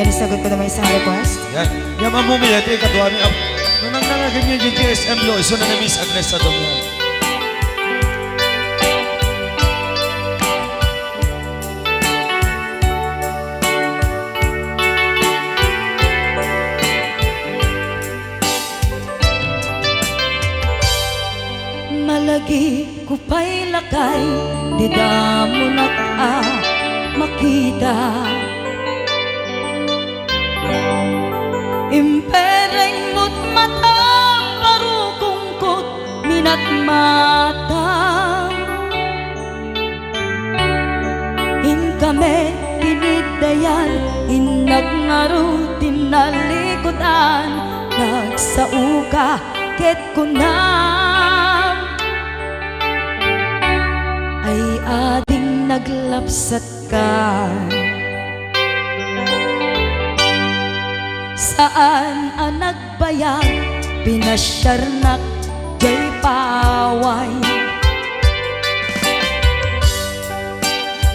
Yan, isagot ko naman isang request. Yan. Yan mamumili. Ito yung katuwa niya. Nung nangangagan niya yung GSM lo, iso na Miss Agnes sa dong yan. Malagi ko pa'y lakay, di damo na makita. Impereng mo't mata, parukungkot minat mata. In kami tinidayan, inagnaro tinalikutan, nagsauka ket kunam. Ay ading naglapsat ka, saan ang nagbayag, pinasyarnak jay paway.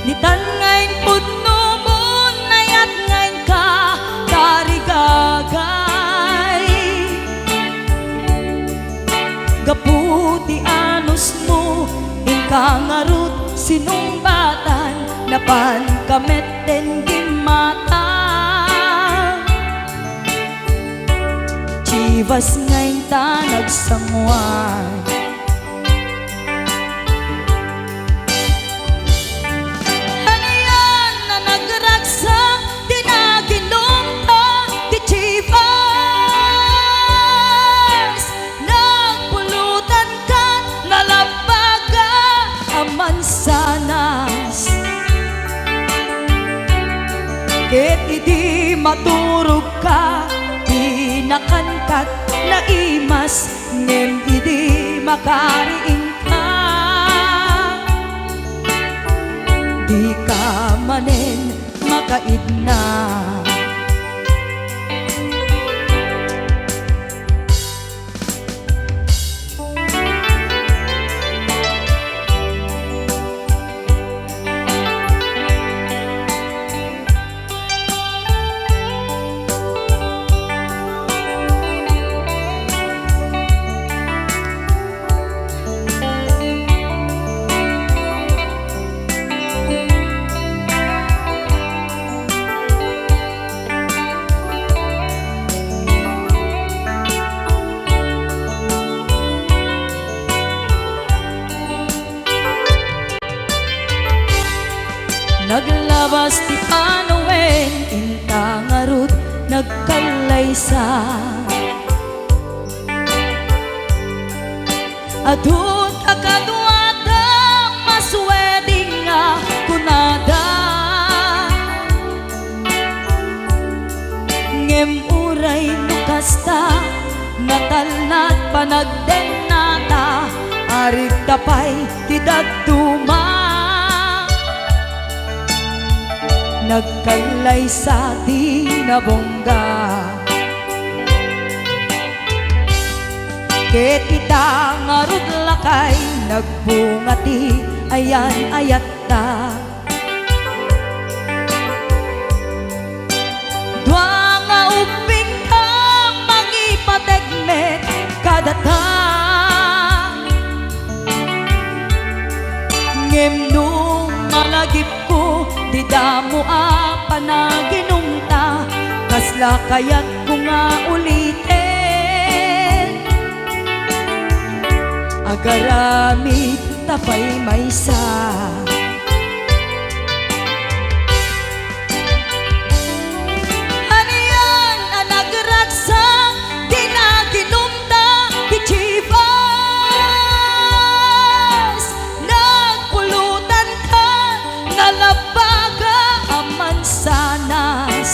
Nitan ngayon pudno mo, nayat ngayon ka, tarigagay. Gaputi anos mo, kangarut sinumbatan, napan kamet den gimata. Chivas ngayon ta nagsangwan, hanayan na nagragsak, di naginom ta, di Chivas. Nagpulutan ka, nalabaga mansanas, ket idi maturog ka, di nakankat na imas, ngem idi makariing ka. Di ka manen makaidna, naglabas ti panawen, intangarut nagkalaysa. Adut akaduada, masweding nga kunada. Ngem uray nukasta, natalnat panagdenata, arig tapay ti dagduma. Nagkalay sa di nabongga, ket ita ngarud lakay, nagbungati ayan ayatta. Dua nga uping ka, mangipategmet kadata. Ngem nung malagip ko, di damo panaginumta, kasla kayat ko nga ulitin. Agaramid tapay maysa, hanayan ang nagragsak, di naginumta, di Chivas. Nagpulutan ka, nalabaga mansanas,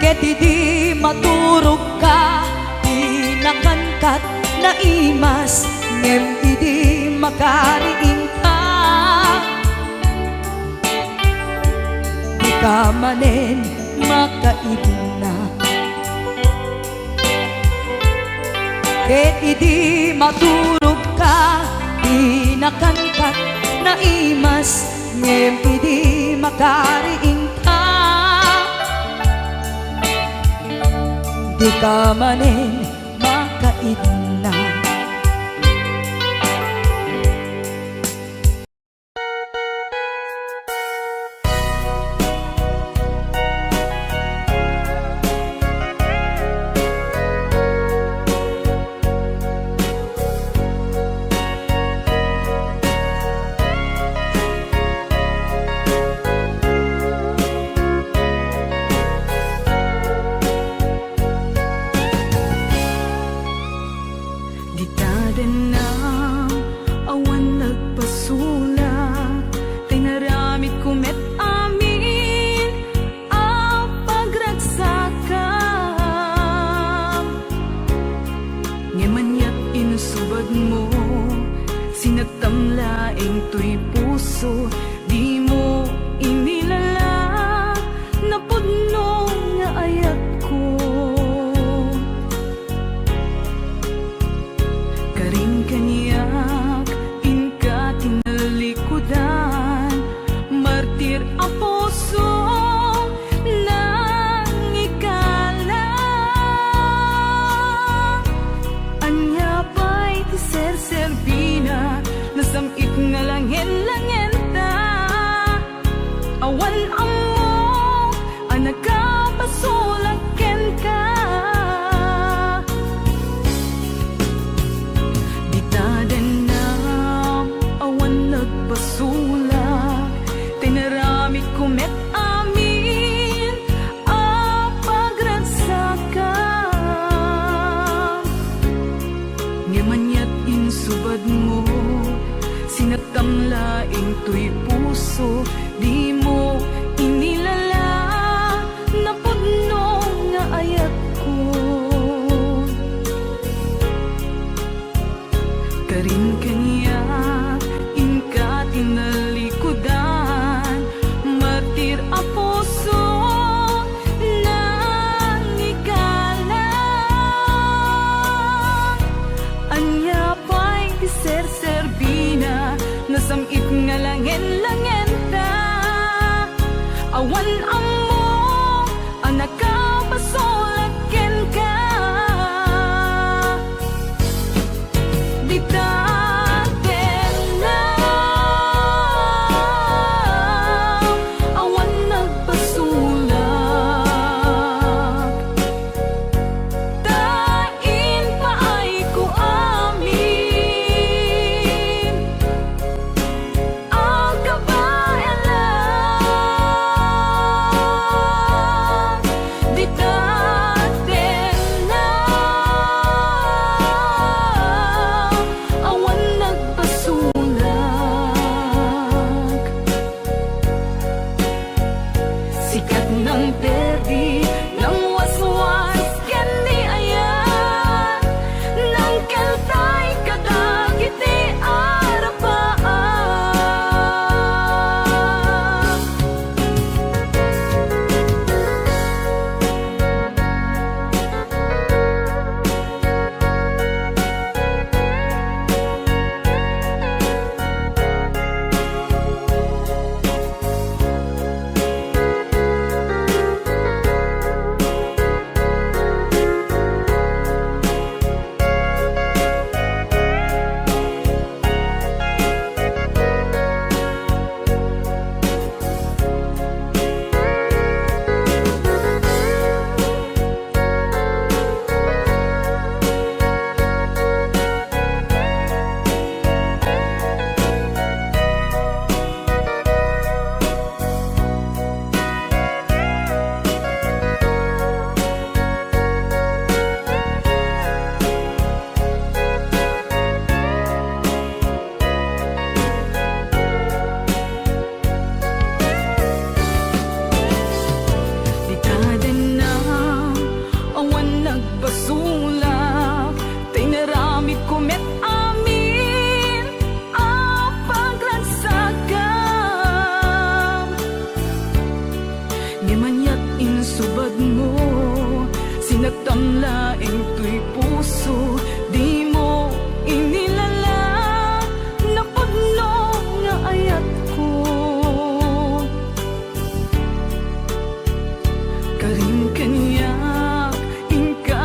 ket idi maturog ka, di nakankat na imas, ngem idi makariing ka. Di ka manen makaidna, ket idi maturog ka, di nakankat na imas, ngem idi makariing di ka manin makaidna. Sinagtamlaing to'y puso, di mo inilala, napudno nga ayat ko. Karing kaniyak, inka tinalikudan, martir a puso, nang ikala. Anya pa'y ti ser-serbina, nasamit nga langin-langin ta. Awan amok, anagkapasulaken ka. Di taden na, awan nagpasulak, tinaramit kumet amin, apagransakan. Ngamanyat insubad mo, sinagtamlaing to'y puso, di mo inilala, napudno nga ayat ko. Karin kanya, inka tinalikudan, martir a puso, nang ikala. Anya pa'y ser-serbina, nasamit nga langin-langin ta. Awan amo, ang nakapasulaken ka. Di taten na, awan nagpasulak. Tain pa ay ko amin, ang kabayan lang. Di taten na, awan nagpasulak. Sikat ng perdi, ng waswas, ken di ayan, ng keltay kadagiti arapaan. Di taden na, awan nagpasulak, tinaramit kumet amin, apaglansakan. Ngamanyat insubad mo, sinagtamlaing to'y puso, di mo inilala, napudno nga ayat ko. Karin kanya, inka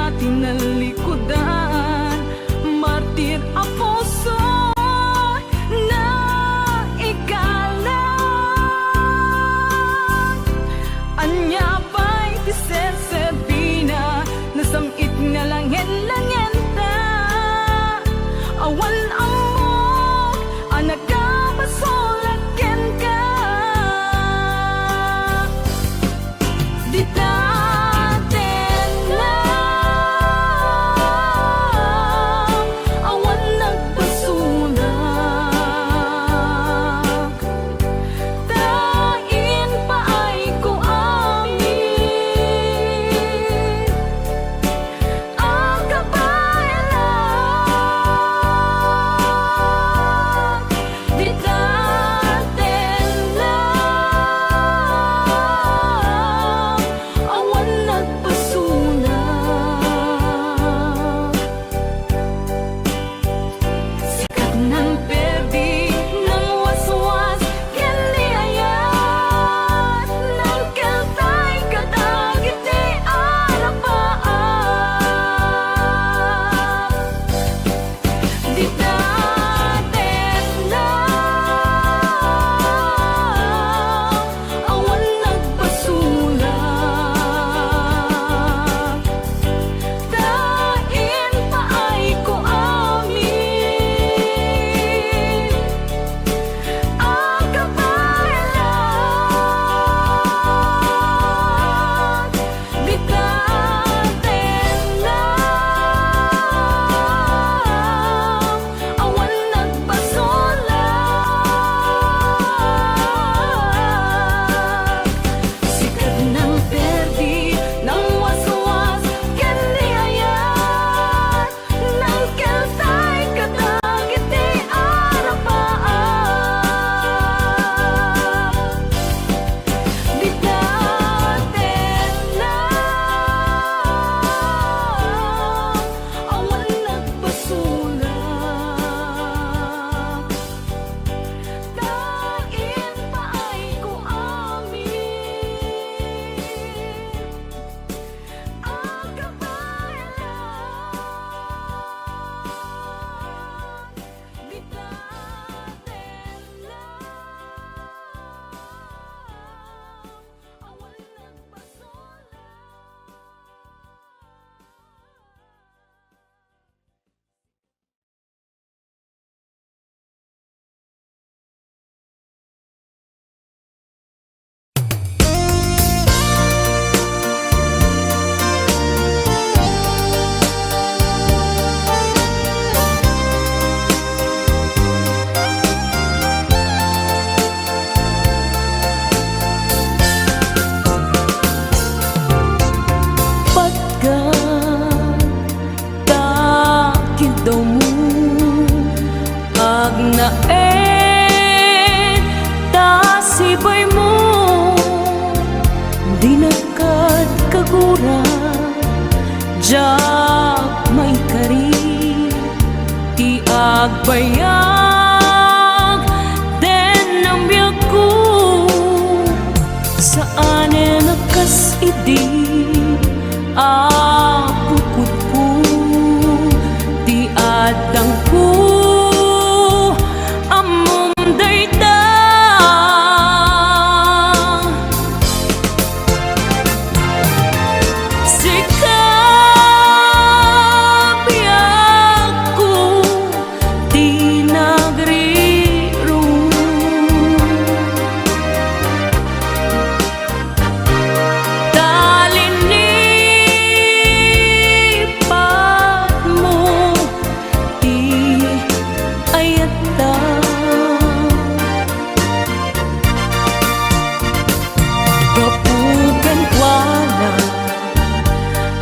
subaybay mo di nagkat kagura jak may kari ti agbayag den ang biyak ko saan nakas idi apukod ko ti adang ko amom dayta sikap biyak ko ti nagriro talinipat mo ti ayata kapugan wala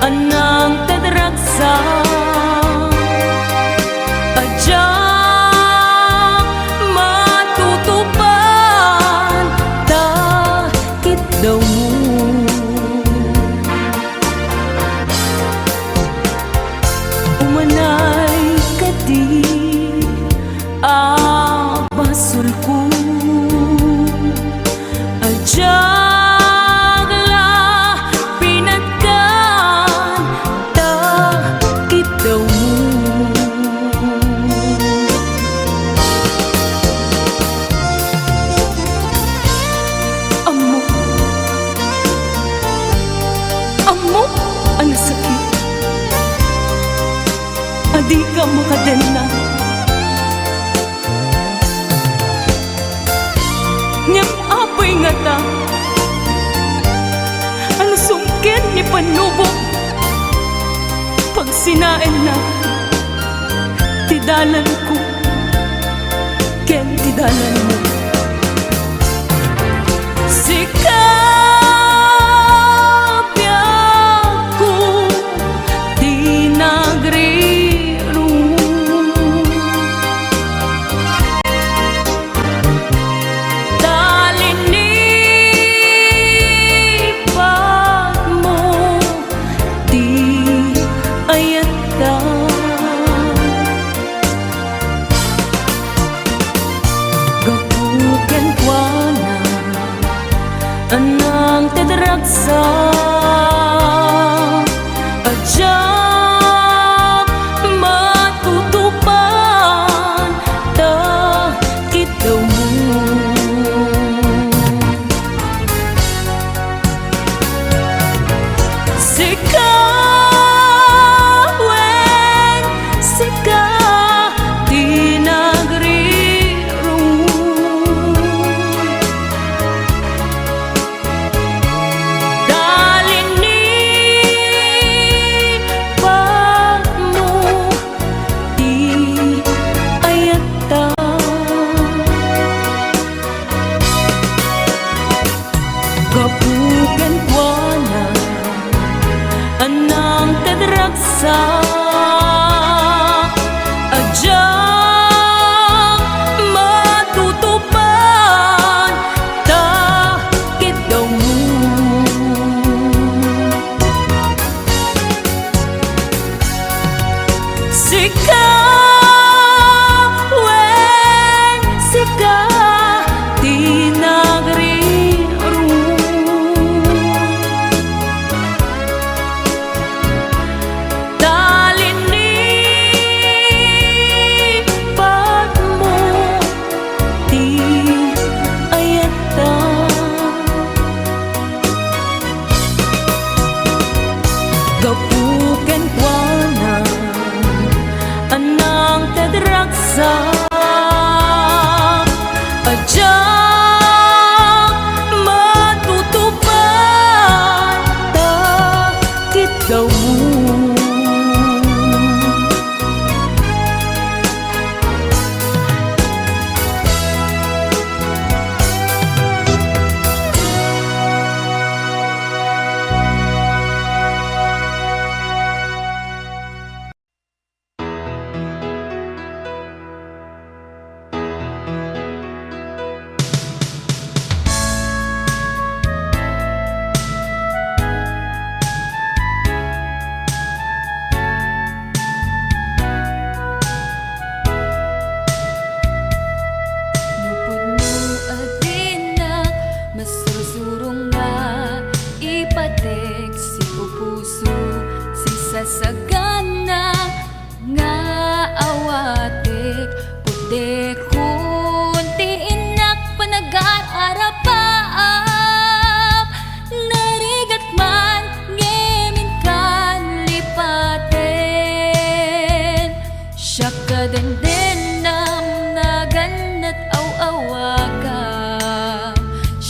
anang tadragsa adya matutupan takit daw mo umanay kadi basul ko adya pinagkan takit daw mo amo ang sakit adi ka makadena ngem apay nga ta ano sungkin ni panubo pag sinain na tidalan ko ken tidalan mo sikap biyak ko di nagriro talinipat mo di ayata gapugan kuana anang tadragsa adya matutupan takit daw mo sikaweng sika di nagriro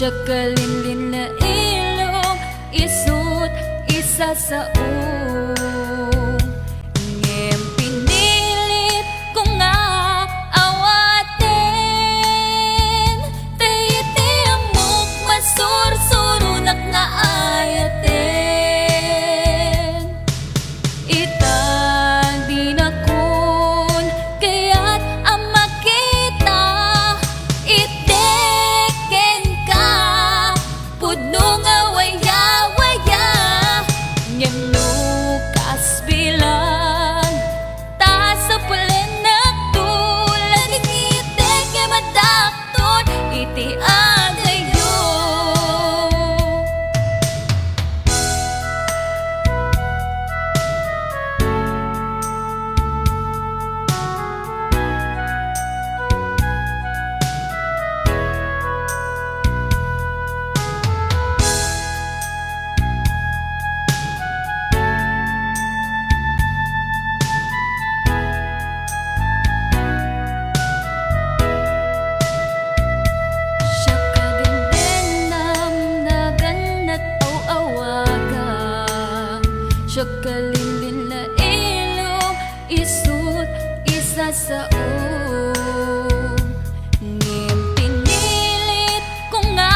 Siya kalinlin na ilong, isut isa sa ngem pinilit ko nga awatin. Tayti amok masursurunak nga ayatin. Itang di na kun kaya't ang makita. Iteken ka pudno nga waya-waya. Ngem nukas bilang ta sa pulen na tulad. Itek nga madakton iti agayo. Siya kagandang naganat aw-awaga. Siya kalinlin na ilong, isut isa sa ngem pinilit ko nga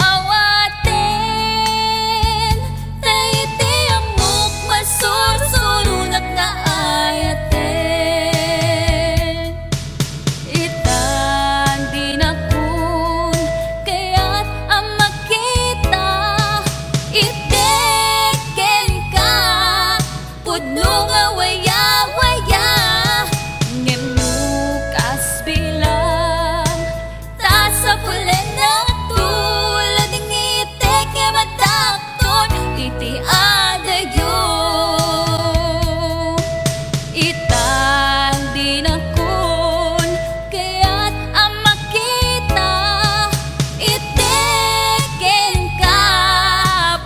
awatin. Tayti amok masursurunak nga ayatin. Itang di na kun kaya't ang makita. Iteken ka pudno nga waya-waya. Ngem nukas bilang ta sa pulen na tulad. Itek nga madakton iti adayo. Itang di na kun kaya't ang makita. Iteken ka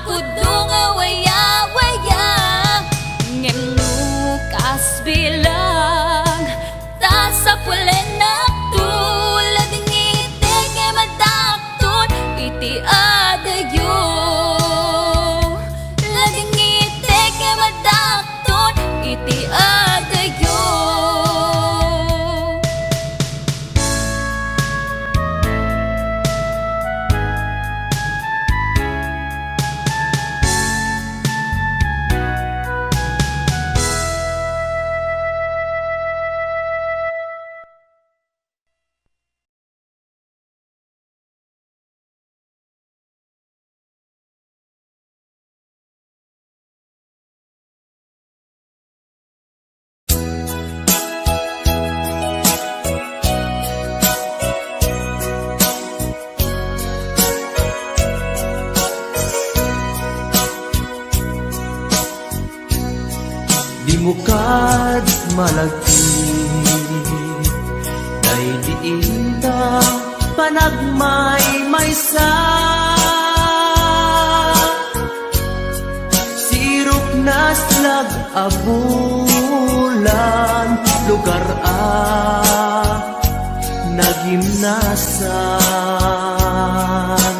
pudno nga waya-waya. Ngem nukas bilang ta sa pulen na tulad. Itek nga madakton iti adayo. Lading itek nga madakton iti adayo. Di mo kad malagi day diinda panagmay maysa. Sirok naslag abulan lugar nagimnasan.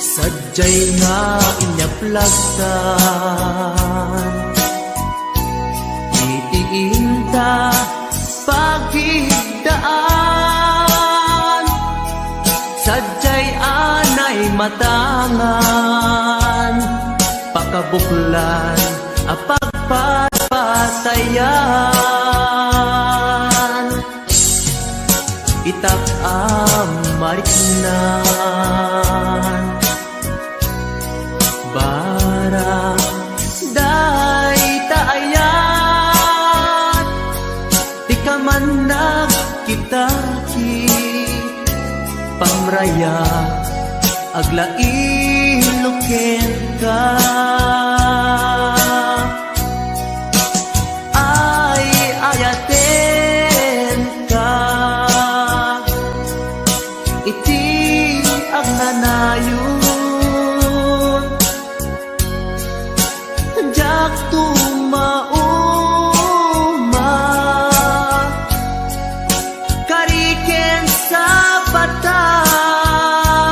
Sadyay nga inyaplagtan itiinta pagigdaan. Sadyay anay matangan pakabuklan a pagpapatayan. Itak mariknan bara day taayan. Di ka man nagkitaki pamraya aglailuken ka. Ay ayaten ka iti agnanayon. Jak tumauma kariken sa batas.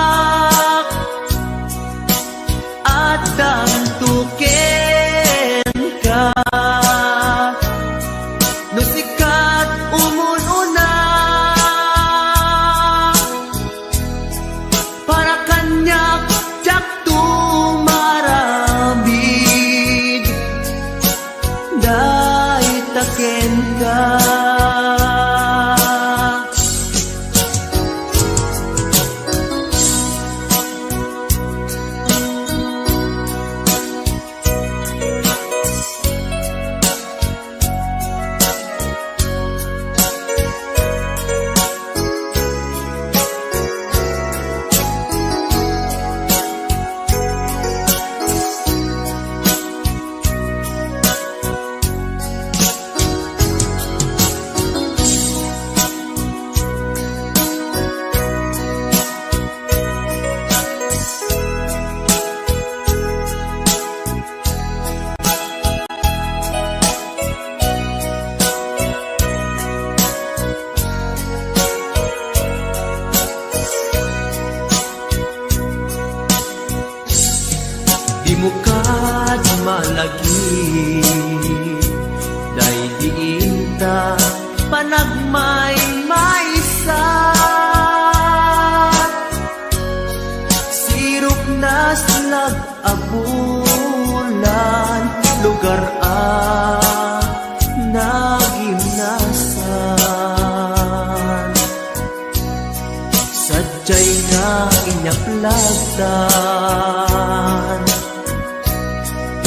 Sadya'y nga inyaplagtan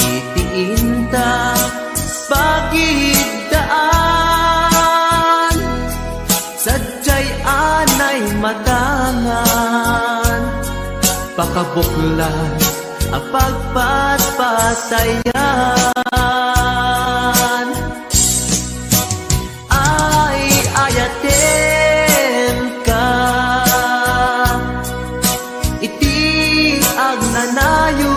itiinta pagidaan sadya'y anay matangan pakabuklan ang pagpatpatayan ay ayaten ka iti agnanayon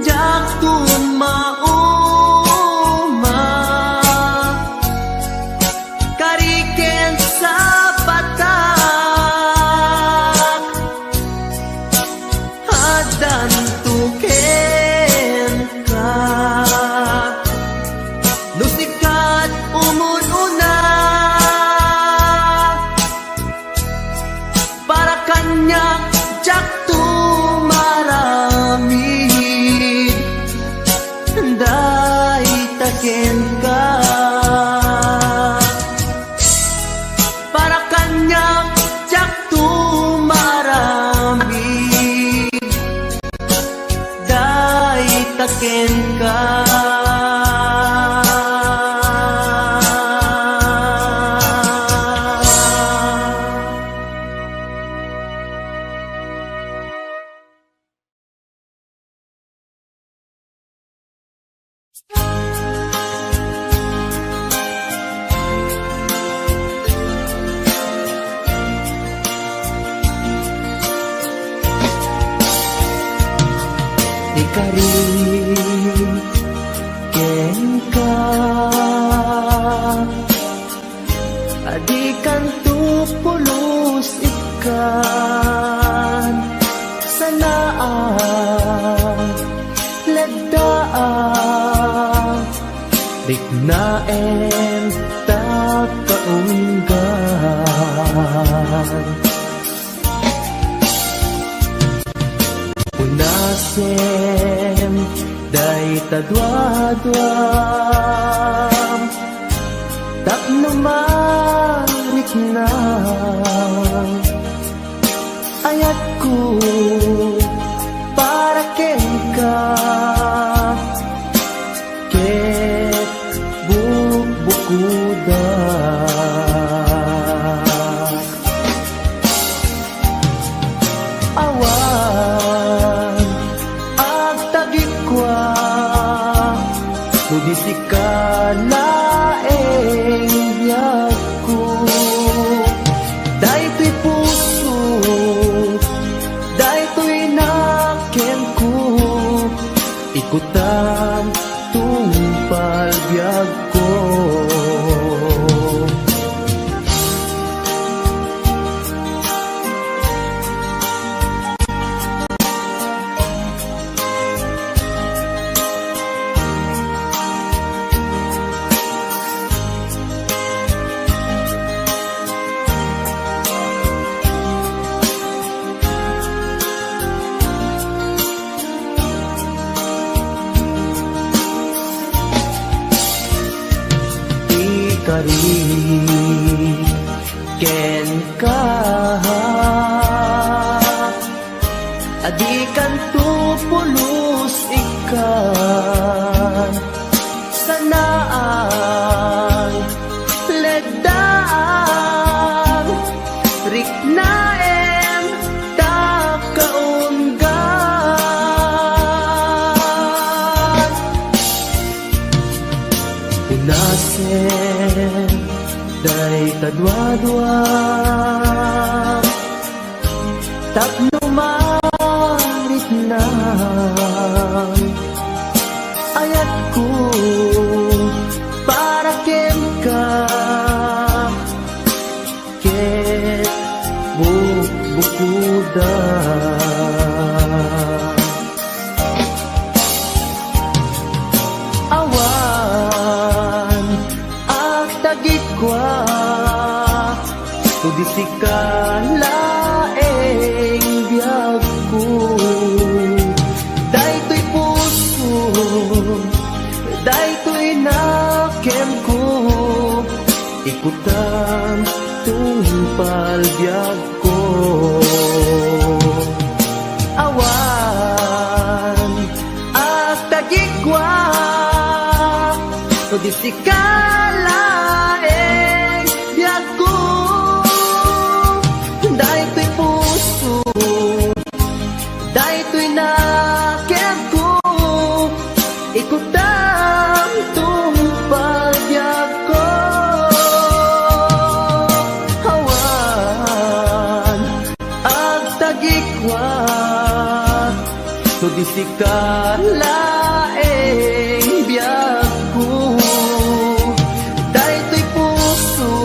jak tumauma kariken sa batak hadan tuken ka nusikat umununa para kanya jak tumaramid day taken ka para kanya jak tumaramid day taken ka ikarin ken ka adikan tupulos ikan sanaan ledaan dignaen takaunggan unasem day tadwadwam tapno marik na ayat ko para ken ka ket bukuda awan agtagikwa mudisikala ko daytoy puso daytoy naken ko ikutan tungpal biag ko kari ken ka adikan tupulos ikan sanaan ledaan riknaen takaunggan unasen day tadwadwa tapno marit na ayat ko para ken ka ket bukuda awan agtagikwa tudisikala biag ko daytoy puso daytoy naken ko ikutan tungpal biag ko. Awan at tagigwa, so di sikalaeng biag ko. Dahil to'y puso, dahil to'y nakeb ko, ikutan tungpal biag ko. Hawan at tagikwa, so di sikalaeng biag ko. Dahil to'y puso,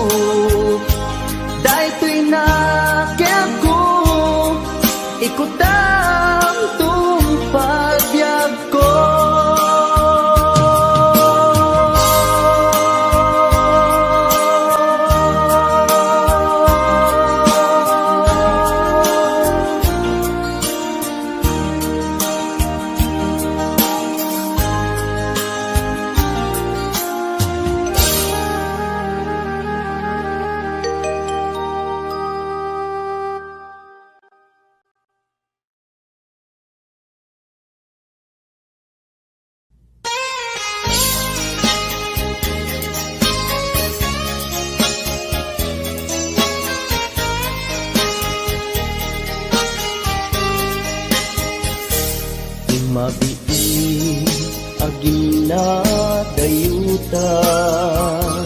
dahil to'y nakeb ko, ikutan tungpal biag ko. Mabiin agin na dayutan,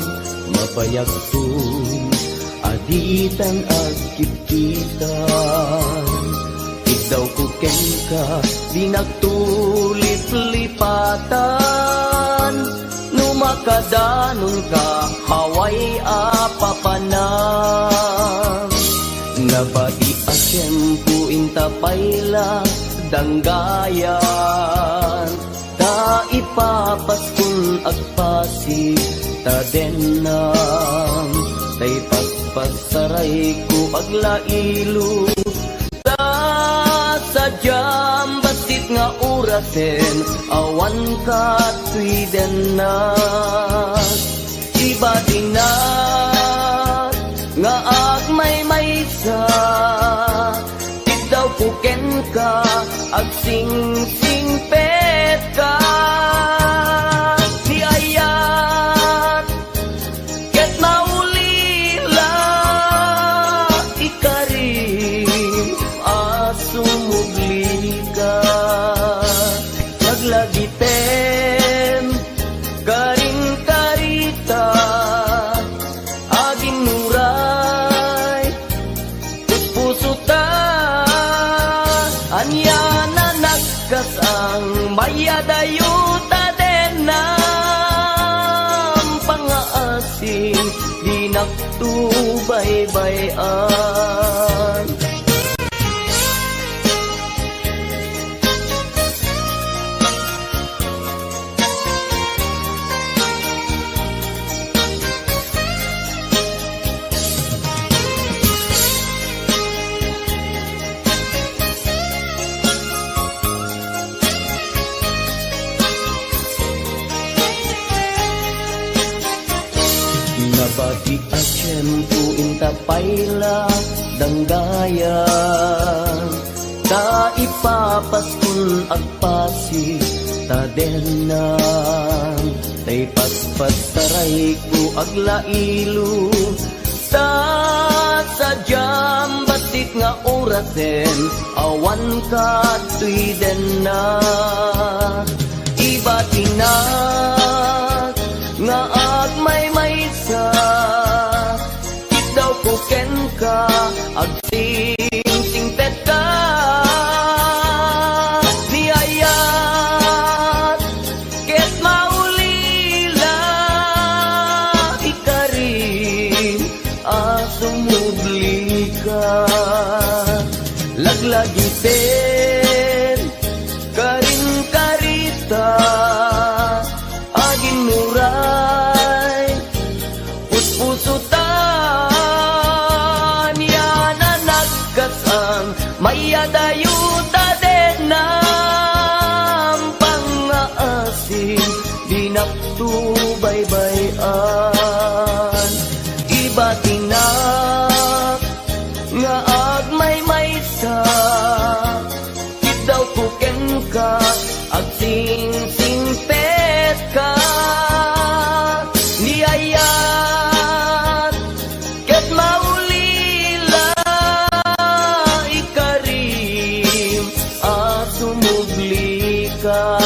mapayagtun aditan ag kititan. Igdaw ko ken ka di nagtulip-lipatan, numakadanon ka haway apapanam. Nabadi asyempo intapayla danggayan, ta ipapaskun agpasig ta denam. Tay paspasaray ko aglailo, ta sadyam basit nga urasen, awan ka tuy denam. Iba dinat nga agmay-maysa, daw puken ka ag sing-singpet ka. Di ayat ket maulila ikarim asumugli ka. Maglagiten karing karita aging nuray puso ta. Anya na nagkas ang mayadayuta denam, pangaasing di naktubaybayan. Nabati asyempo intapayla danggayan, ta ipapaskun agpasi ta denam. Tay paspasaray ko aglailo, ta sadyam basit nga orasen, awan ka tuy denam. Iba tinat nga agmay-maysa, daw ko ken ka ag sing-singpet ka. Di ayat ket maulila ikarim asumugli ka. Laglagiten karing karita aging nuray, batinak nga agmay maysa kit daw kuken ka ag sing pet ka niyayat ket maulila ikarim asumugli ka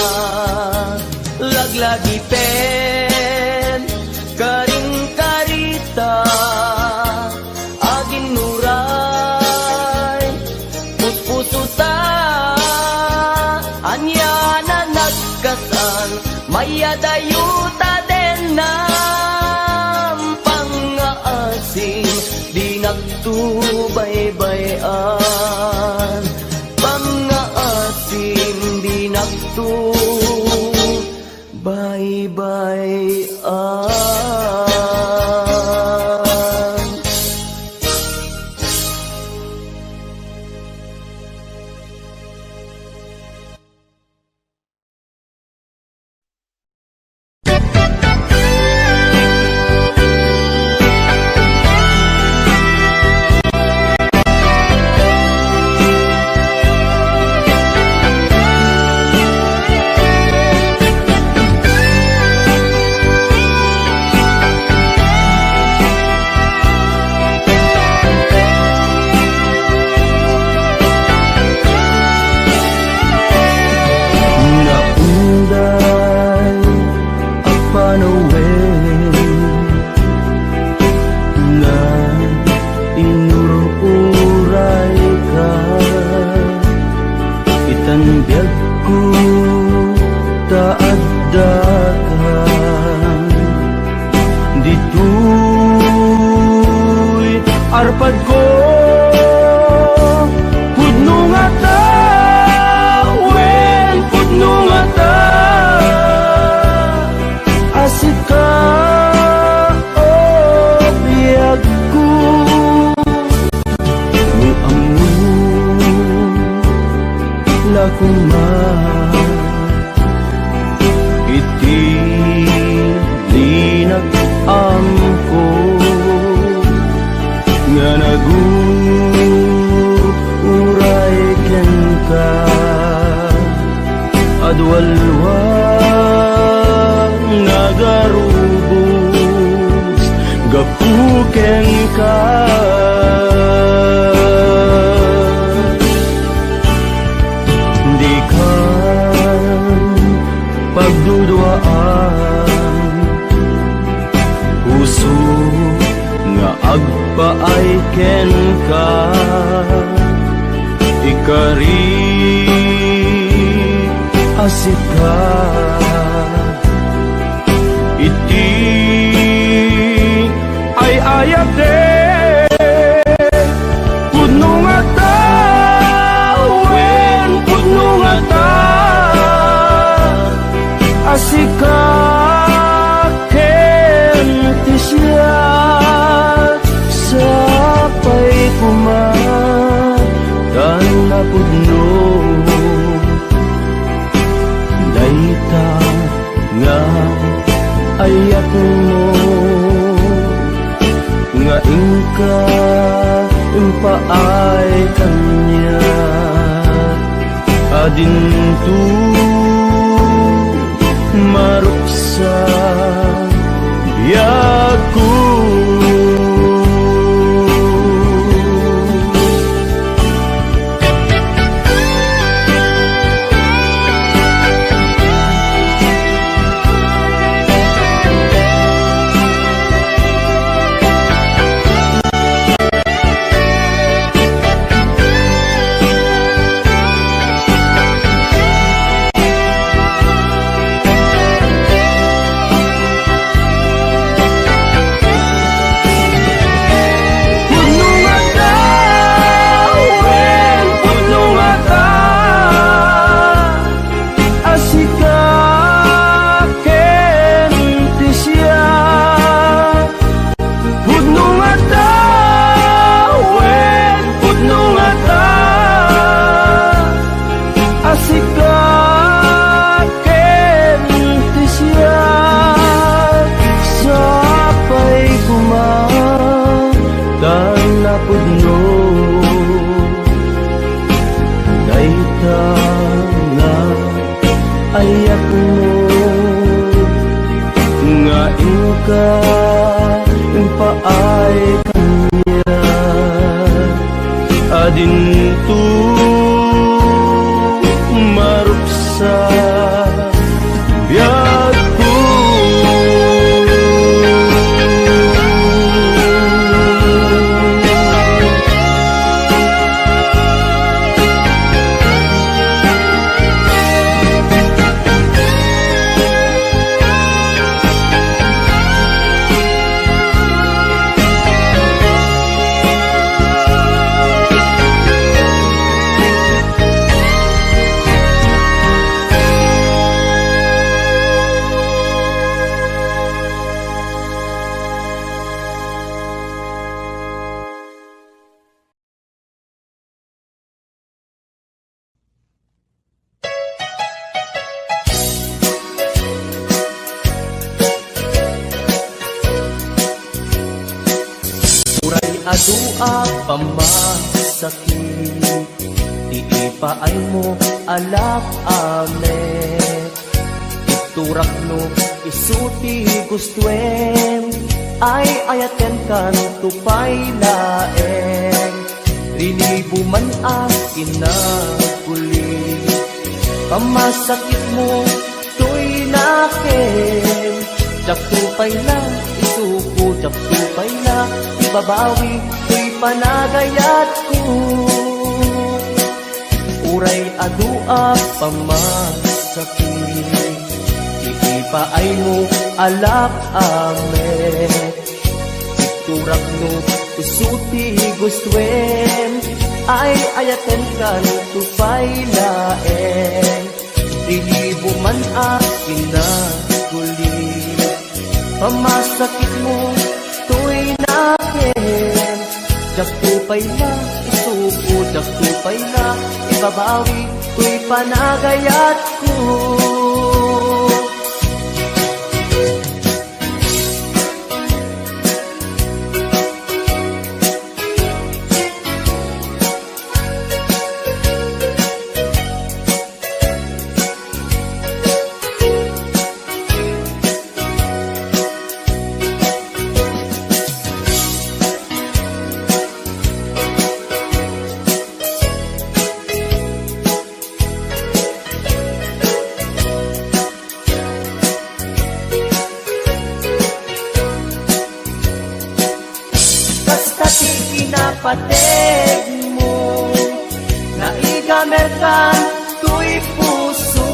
laglagi pen karing karita agin nuray puspusuta anya na nagkasan mayadayuta den nam pangaasing di nagtubaybayan pangaasing di nagtubaybayan. Arpad ko pudno nga ta wen pudno nga ta asika biyag ko mo amun lakuma iti linag amko nga naguray ken ka adwalwa nagarubos gapuken ka di ka pagdudwaan puso nga agpaay ken ka ikari asika iti ay ayate pudno nga ta wen pudno nga ta asika ken ti siya sapay kumatan na pudno dayta nga ayat mo nga ingka impaay kanya adintu maruksa biyaku ay kanya adinto maruksa biag ko. Adua pamasakit, di ipaay mo alak ame. Iturak no isuti gustuen, ay ayaten kan tupay laeng. Rinibuman ang inaguli, pamasakit mo to'y nakin. Jak tupay na isuko, jak tupay na ibabawi, ko'y panagayat ko. Uray adua pamasakit, iipaay mo alak ame. Iturak no isuti gustuen, ay ayaten kan tupay laeng. Ilibo man akin na guli, pamasakit mo to'y nakin. Jak tupay na isuko, jak tupay na ibabawi, ko'y panagayat ko. Pateg mo, naigamerkan to'y puso,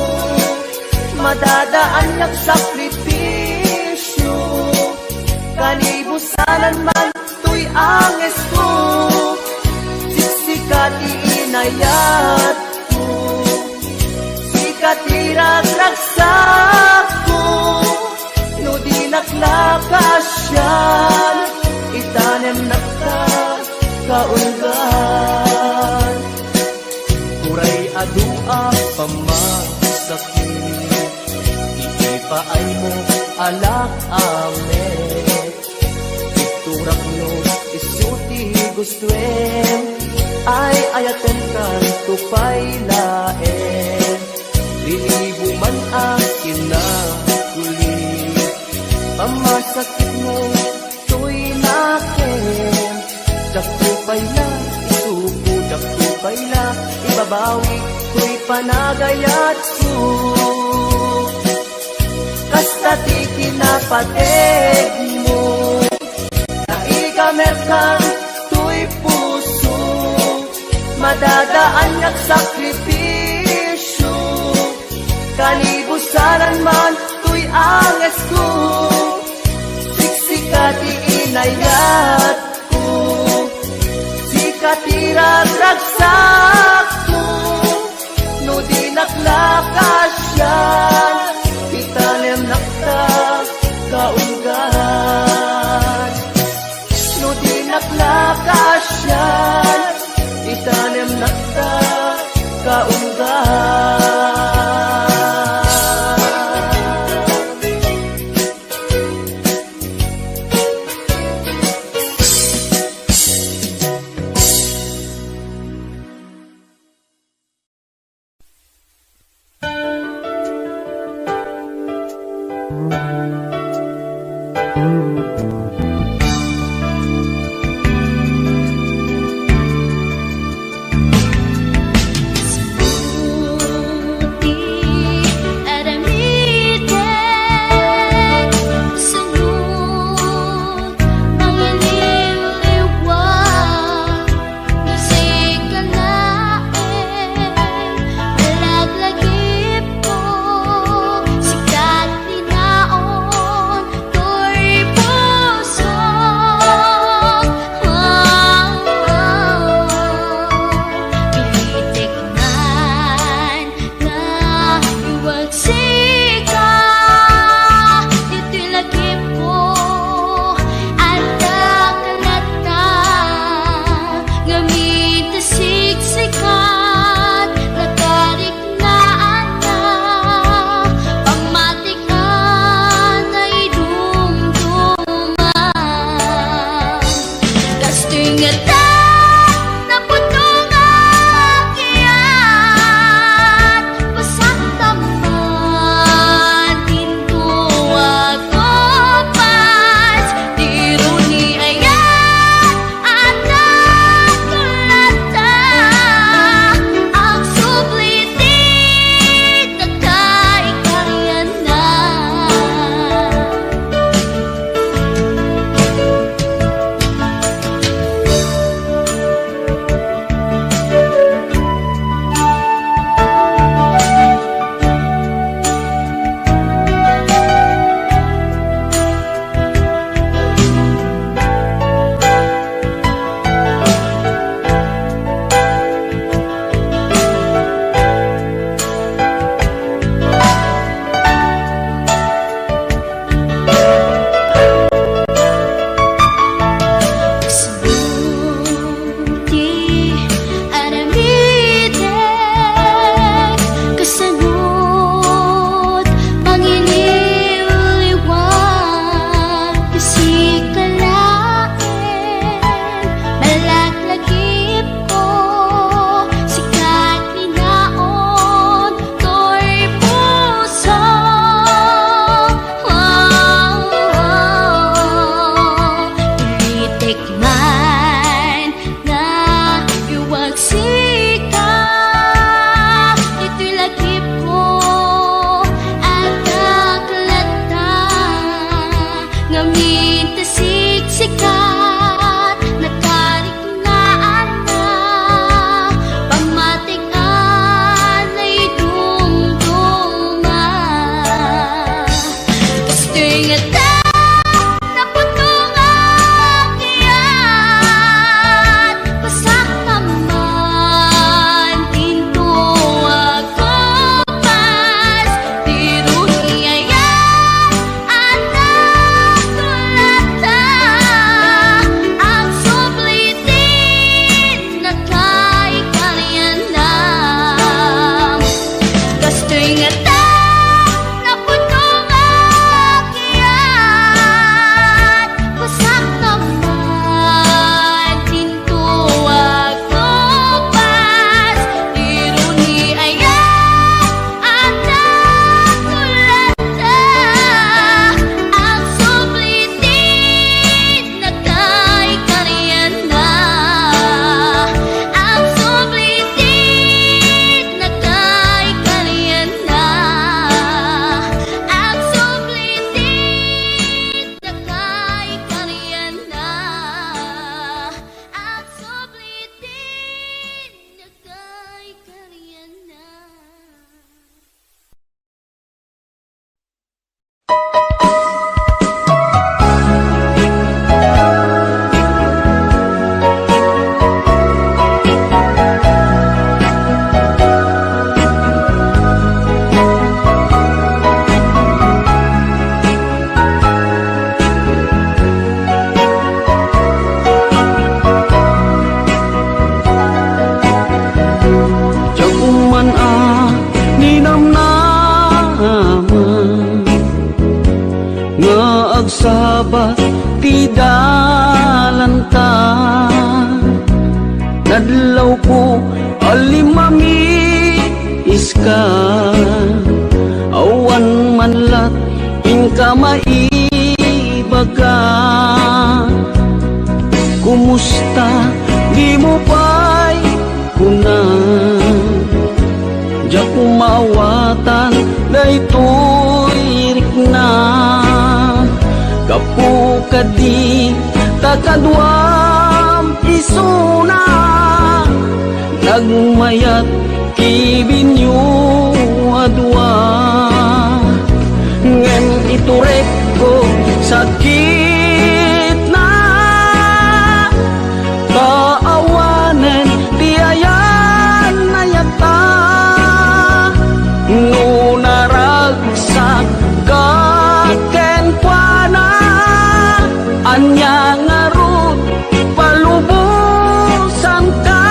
madadaan yak sakripisyo. Kanibusanan man to'y anges ko, siksikat iinayat ko, sikat iragragsak ko. No di naklakasyan, itanem nakta kaulgan. Uray adua pamasakit, iipaay mo alak ame. Iturak no isuti gustuen, ay ayaten kan tupay laeng. Lilibo man akin na guli, pamasakit mo to'y nakin. Jak tupay na isuko, jak tupay na ibabawi, ko'y panagayat ko. Kasta ti kinapateg mo, naigamerkan to'y puso, madadaan yak sakripisyo. Kanibusanan man to'y anges ko, siksikat iinayat ko, sikat iragragsak ko. No di naklakasyan, itanem nakta kaulgan. No di naklakasyan, itanem nakta kaulgan. ingatan na putong akyat pasaktaman pintu ako pas diro ni ayat at nakulata ang sublitin na kaikarian na. Di aramide kasanod pangiliwliwan kasi kalain malaklagip ko sikat linaon to'y puso. Ilitik man nga iwag sika ito'y lagip ko at naklata ngamin tasiksikat nakariknaan na pamatikan ay dumduma gusto'y ingatan na putong akyat pasaktaman pintu ako pas diro ni ayat at nakulata ang sublitin na kaikarian na. Gusto'y ingatan na putong akyat pasaktaman pintu ako pas diro ni ayat at nakulata ang sublitin na kaikarian na. Ang sublitin na kaikarian na. Ang sublitin na kaikarian na. Ang sublitin na kaikarian na. Jakuman ninamnaman nga agsabat ti dalanta nadlaw ko alimami iska awan manlat ingka maibaga kumusta di mo pa'y kunan Diyak kumawatan daytoy rikna Kapu kadi takadwam isuna Nagmayat kibinyo adwa Ngem iturek ko sakit na Kaawanan tiayan na yata Nunaragsak kaken kuana Anya ngarut palubusan ka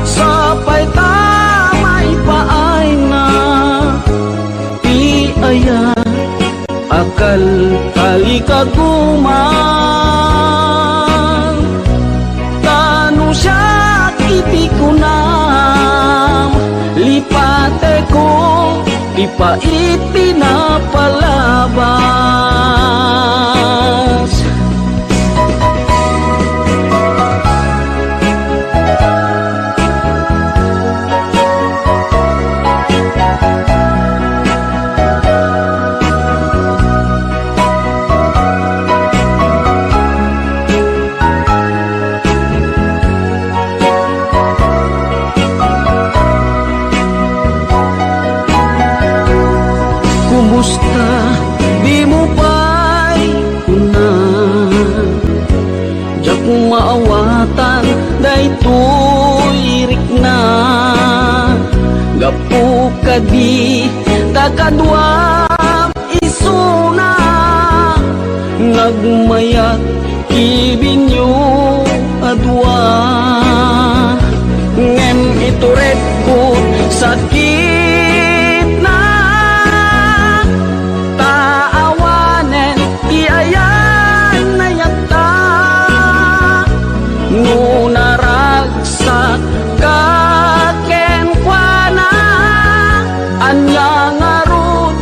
Sapay tamay paay na Ti aya akal kali kaguman pa ipinapalabas. Kumusta, di mo ba'y unan? Diyak kong maawatan, daytoy irik na. Gapu ka di, takadwam isuna. Nagmayat, kibinyo adwa. Ngem ituret ko sakit na. Taawanen, iayan na yata. Ngunaragsak kaken kwa na. Anya nga ron,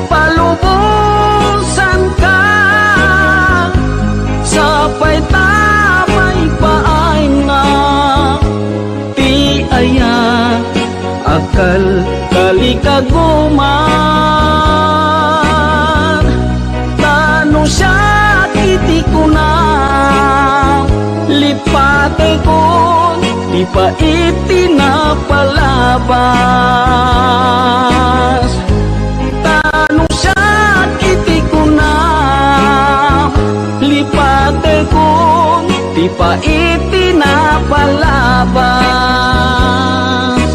palubusan ka. Sapay tamay paay na. Ti aya, akal kalikaguman. Tano siya kiti ko na. Lipate ko, di pa itinapalabas. Tano siya kiti ko na. Lipate ko, di pa itinapalabas.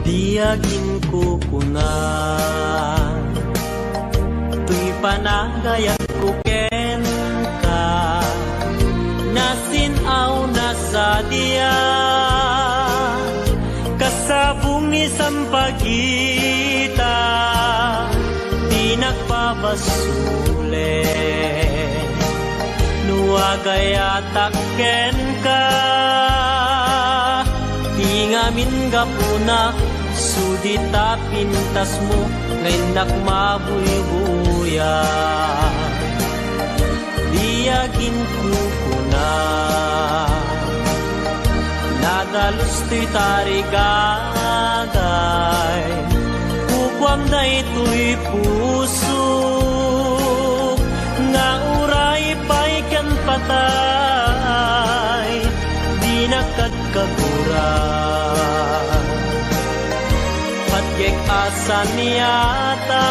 Diagin ko kunan, tuy panagayat ko ken ka. Nasinaw na sa diya, kasabong isang pagita. Di nagpabasule, nuagayatak ken ka. Tingamin gapuna, sudita pintas mo, ngayon nakmabuybuya. Diyagin ko na, nadalus to'y tarigagay. Kukwam na ito'y puso, nga uray pa'y kan patay. Di nakagkaguran, patyek asan niyata.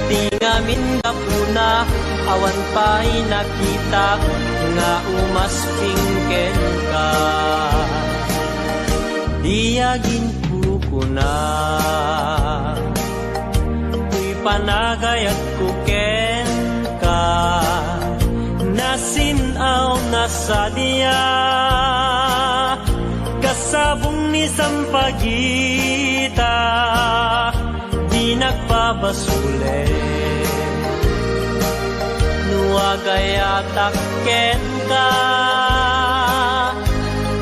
Tingamin kapuna, awan pa'y nakita, nga umaspingken ka. Diyagin ko na, tuy panagayat ko ken ka. Nasinaw na sa diya, kasabong isang pagita. Di nagpabasule, nuagayatak ken ka.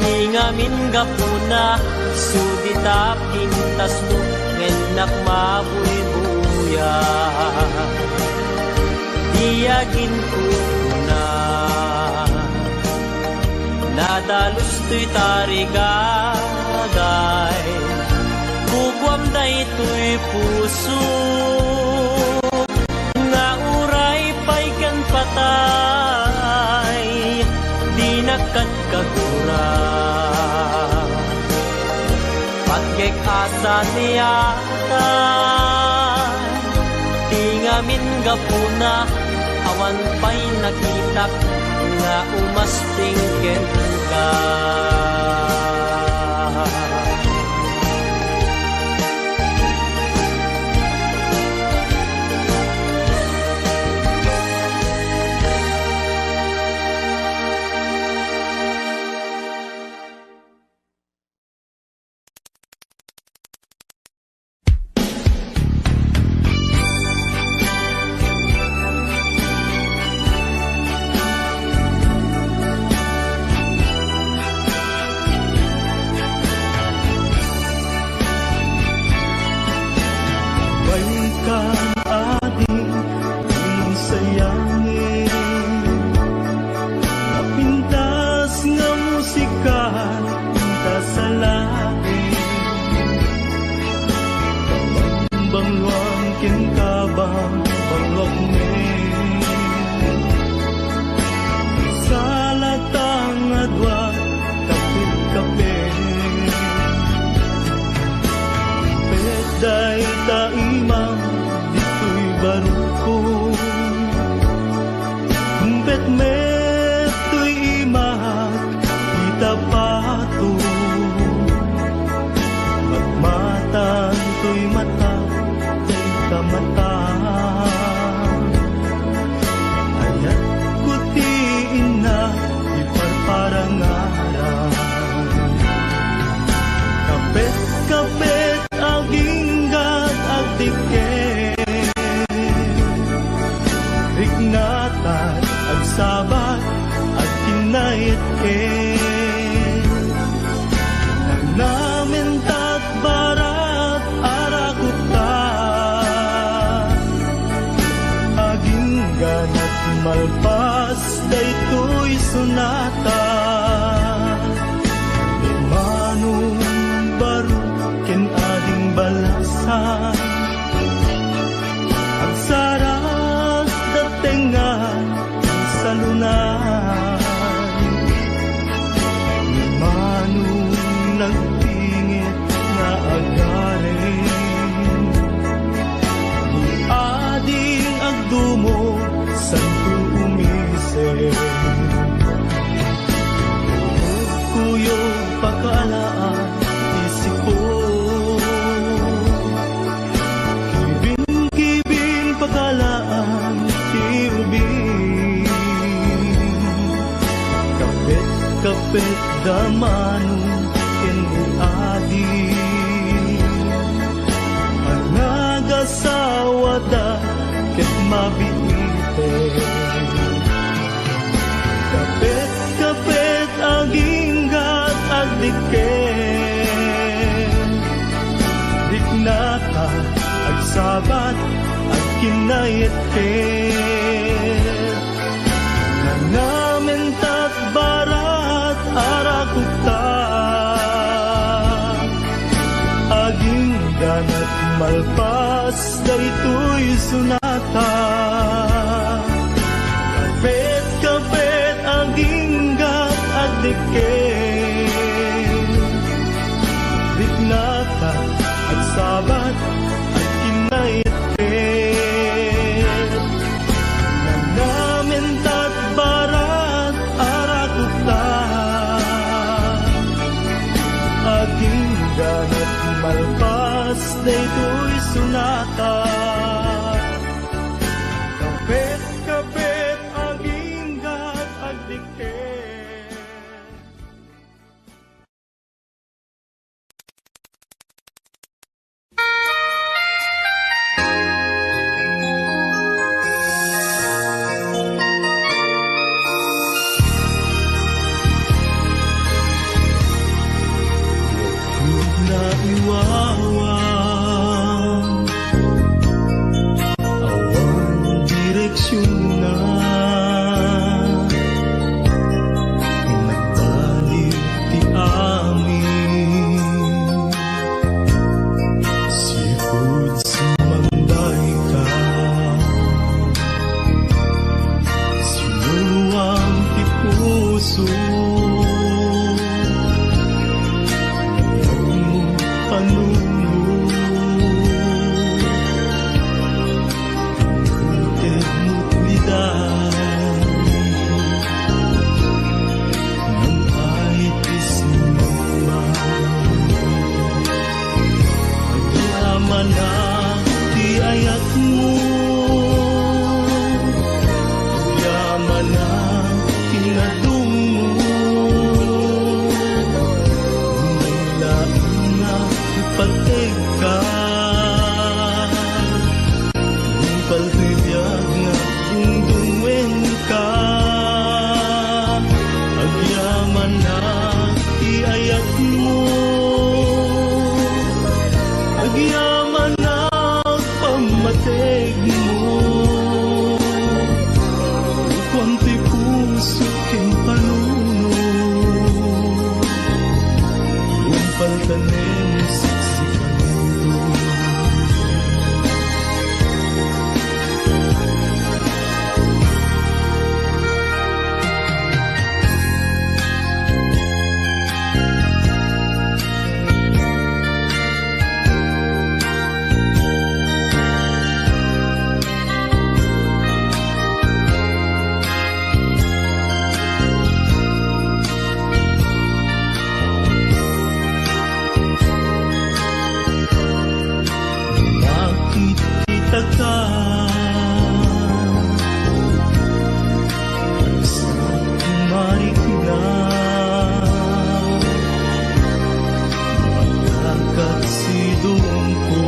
Tingamin gapuna, sudita pintas mo, ngayon nakmabuybuya. Diyagin ko na, nadalus to'y tarigagay. Kukwam na ito'y puso, nga uray pa'y kan patay. Di nakagkaguran, patyek asan niyata. Tingamin namin gapuna awan pa'y nakita nga umasping ken ka. Malpas daytoy sunata Imanong baro ken ading balasan Ang sarap datengan sa lunan Imanong nagpingit nga agarin Ni ading agdumo santo umise kuyo pakalaan isipo kibin pakalaan tiubin kapit damanong adi anagasawada ket mabiite kapit aginggat agdiken diknata agsabat agkinayetken nangamentat barat arakuta aging ganat malpas daytoy sunata kapit aginggat agdiken diknata agsabat agkinayetken nangamentat barat arakuta aging ganat malpas daytoy sunata kapit aginggat agdiken direksyon tanim siksikan mo. Nakikita ka sa marikina, magkakatsidong ko.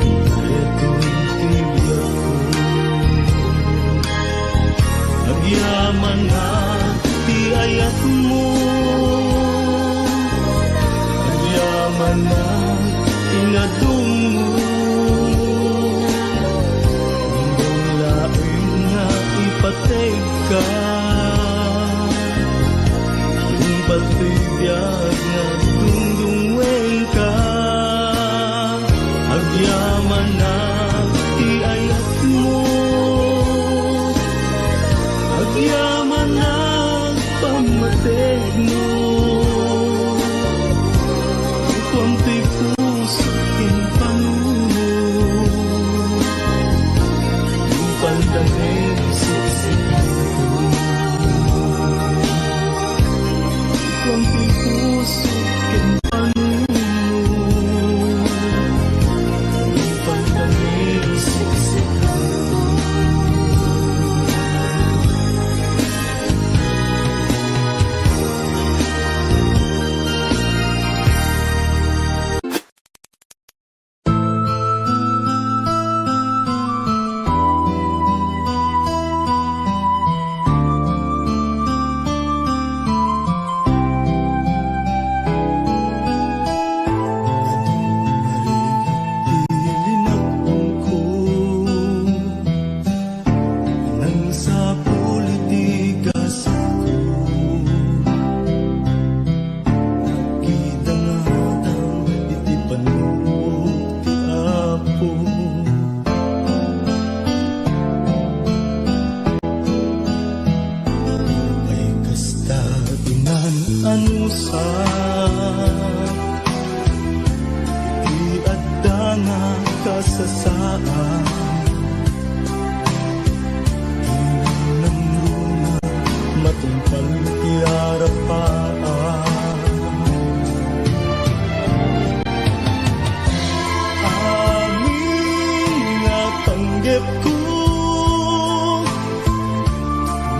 Ito'y tibiyak ko, agyaman na tiayat mo, agyaman na inadung mo. Hindang laing nga ipatay ka, yung patibiyag na dungdungweng ka. Agyaman na iayat mo, agyaman na pamatay mo. Konti puso king panuno, yung pandangin siksikan ko. Konti puso king panuno, yung pandangin siksikan ko. Ilinakbong ko nang sa politikas ako, nakita nga tang iti panuot ti Apo. Ay kasta inanusan, iadda nga kasasaan. Inang runa matumpal ti arapaan. Amin nga panggep ko,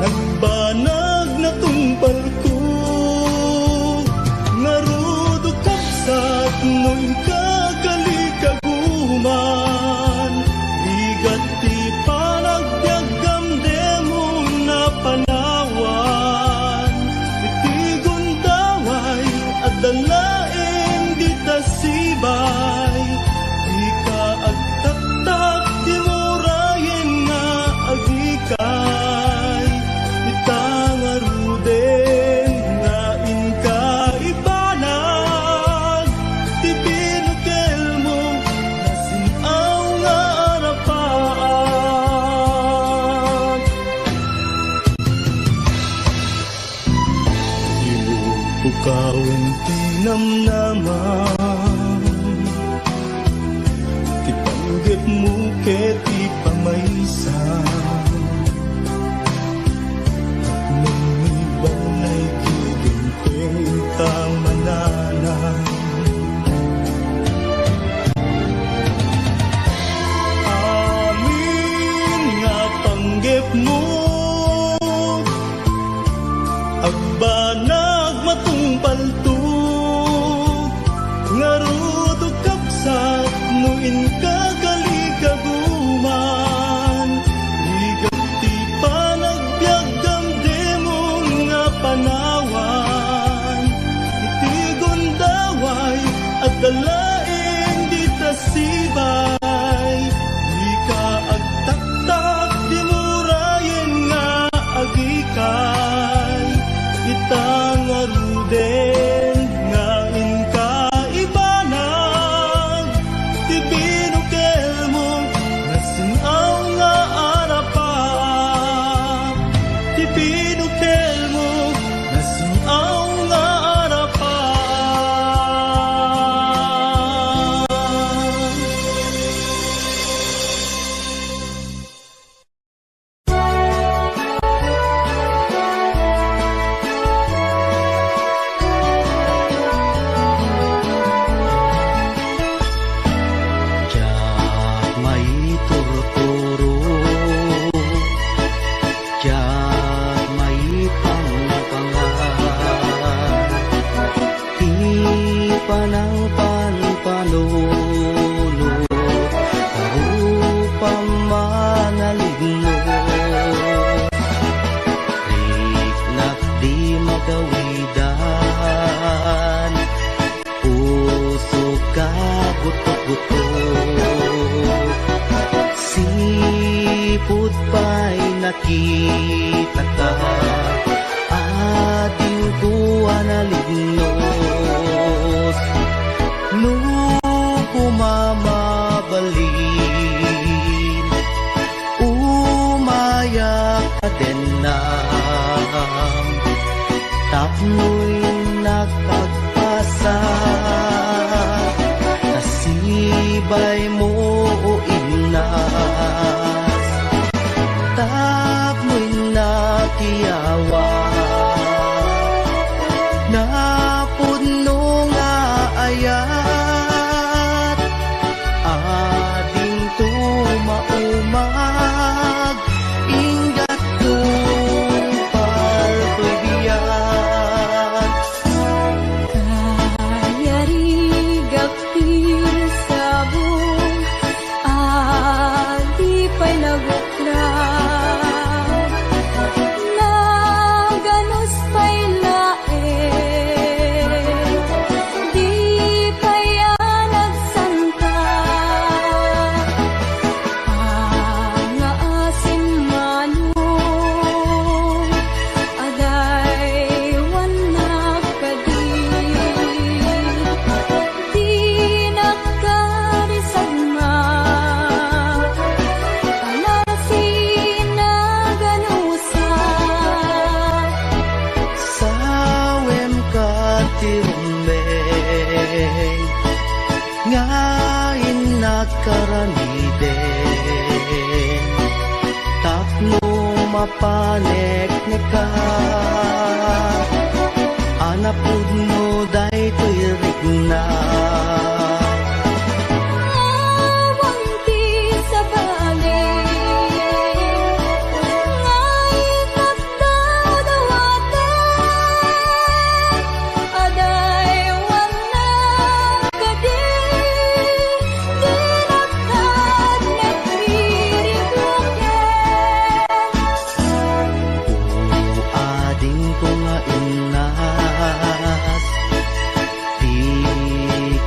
nagbanag na tumpal ko. Ngarudo kapsat mo'y kagalikaguman, ligat ti panagbiagam demo na panawan. Iti gundaway at dalaeng di tasibay, di ka agtaktak di murayen nga agikay. Itangaruden nga inka ibanag, ti binukel mo nasinaw nga arapaan. Ibubukawen ti namnaman, ti panggep mo ket ti pamaysa. Balay kiginting kang mananan. Amin nga panggep mo, agbanag matungpal to. Ngarudo kapsat muin kagalikaguman, ligat ti panagbiagam demon nga panawan. Iti gundaway at dalaeng di tasibay, di ka agtaktak di murayen nga agikay. Itangarud tikel mo nasunaw nga harapan. Diyak may turturo, diyak may pangpangan, di panang panpanulot, karupang manalignot, riknak di magawidan, puso ka butok-butok, sipot pa'y nakita ka, ating kuha na lignos, nung kumamabalin, umayak ka din na, tapno'y nakagpasa, nasibay mo o inas, tapno'y nakiyawa, napuno nga ayat, ading tumaumag, ingat tumpal ko'y biyan. Kayarigapil sabong di pa'y naguklan Naganus pa'y lae Di pa'y nagsanta Nga asin manong aday wanak kadi Di nakarisagma Panasin na ganusa Sawem ka tirumbeng, ngayon nakaramiden, tapno mapanek ka, anapud mo day to'y rigna. Awang ti sa bangin Ngay nagdadawaten Aday wanak kadi Di nakad nagririgloken Ading ko nga inas, di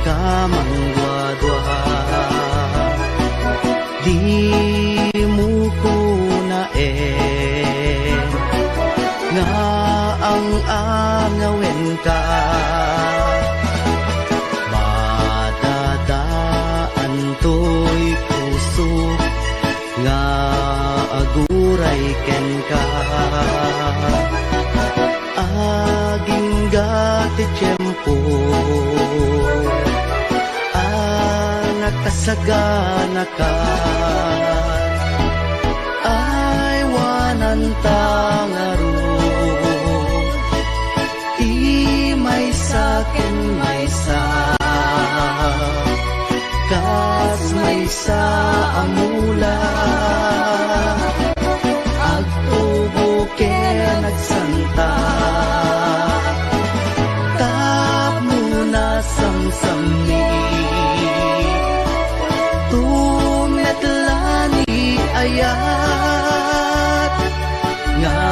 ka mangwadwa, di mo ko nga ang angawin ka, madadaan to'y puso nga aguray ken ka, aging gati tiyempo, nakasagana ka, ay wanan tangaro, di may sakin may sa, kas may sa amula, agtubo ke nagsanta, tap muna samsami, tumetlani ayat, nga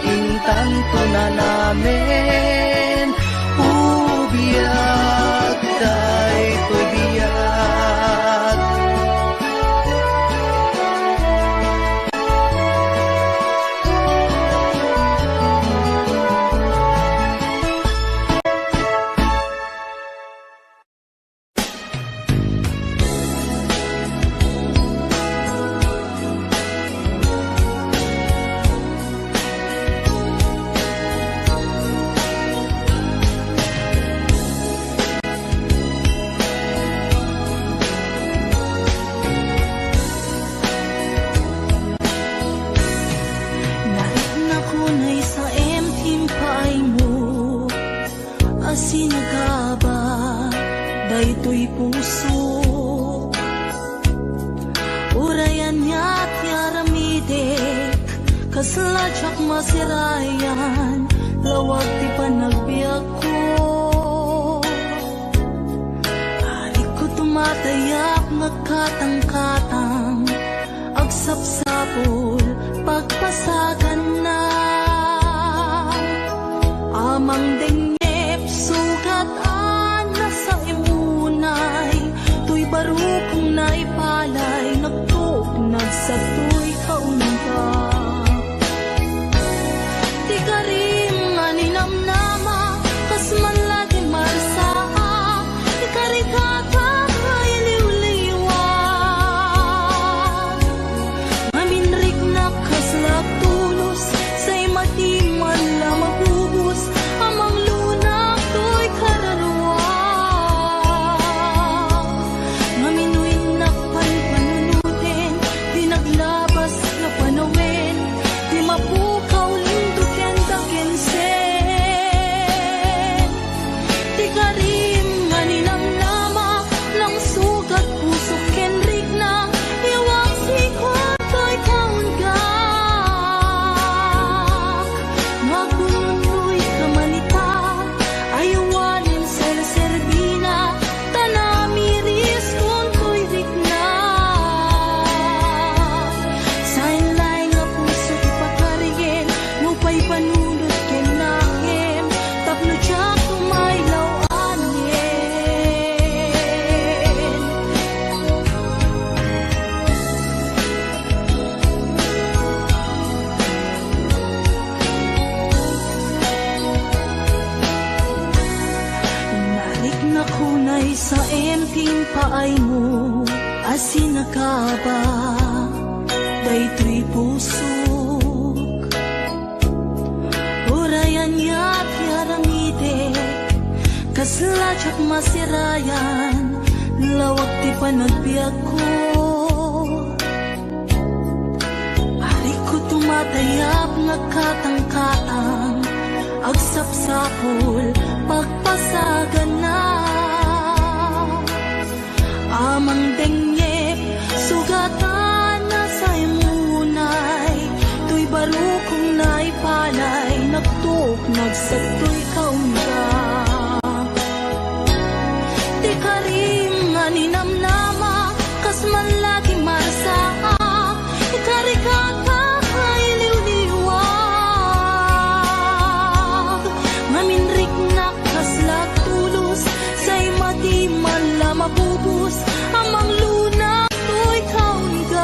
intanto na namin, ubiyag tay ko'y biyag. daytoy puso. Urayan niya at yaramidik, kasladyak masirayan, lawag ti panagbiag ko. Ari ko tumatayak, nagkatang-katang, agsapsapol, pagpasagan na. Amang dengep, sugat na sa imunay, tuy barukong naipalay, nagtugnag sa tuy kaunga. Di ka rin nga ninamnama, kas man lagi marsaa, di ka rin kakay liw-liwa. Maminrik na kaslap tulos, sa'y matiman lang mabubos, amang lunak to'y kararwa. Maminuin na panpanunutin, di naglabas na panawin, di mapukaw linduken dakensen. Di ka rin nga ninamnama, ng sugat puso kenrik na, iwak sikot to'y kaunggak. Magunoy ka manita, ayawanin ser-serbina, tanamiris kung to'y rikna. Sain lay nga puso ipakarigin, nupay panunod ken nakem, tapno tiyak tumaylaw anin. Narik na kunay sa emping paay mo, asin na ka ba, daytoy pusok. Urayan ya't yaramidik, kasladyak masirayan, lawag ti panagbiag ko. Ari ko tumatayap, nagkatang-katang, agsapsapol, pagpasagan na. Amang dengep, sugatan na sa imunay, tuy barukong naipalay, nagtugnag sa tuy kaunga. Di ka rin nga ninamnama, kas man lagi marsaa, ikari kakay liw-liwag. Maminrik na kaslag tulos, sa'y matiman la mabubos, amang lunak to'y kaunggak.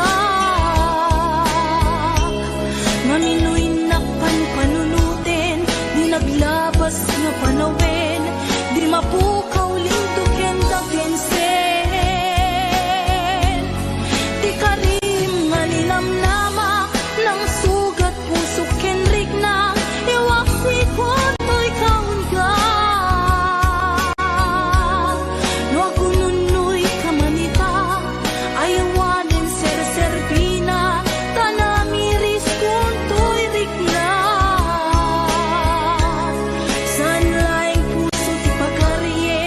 Maminoy na panpanunutin, di naglabas na panawin, di mapukaw linduken dakensen. Di ka rin nga ninamnama, ng sugat puso kenrik na, iwak sikot to'y kaunggak. No agununoy ka manita, ayawanin ser-serbina, tanamiris kung to'y rikna. Saan laing puso ti pagkarye,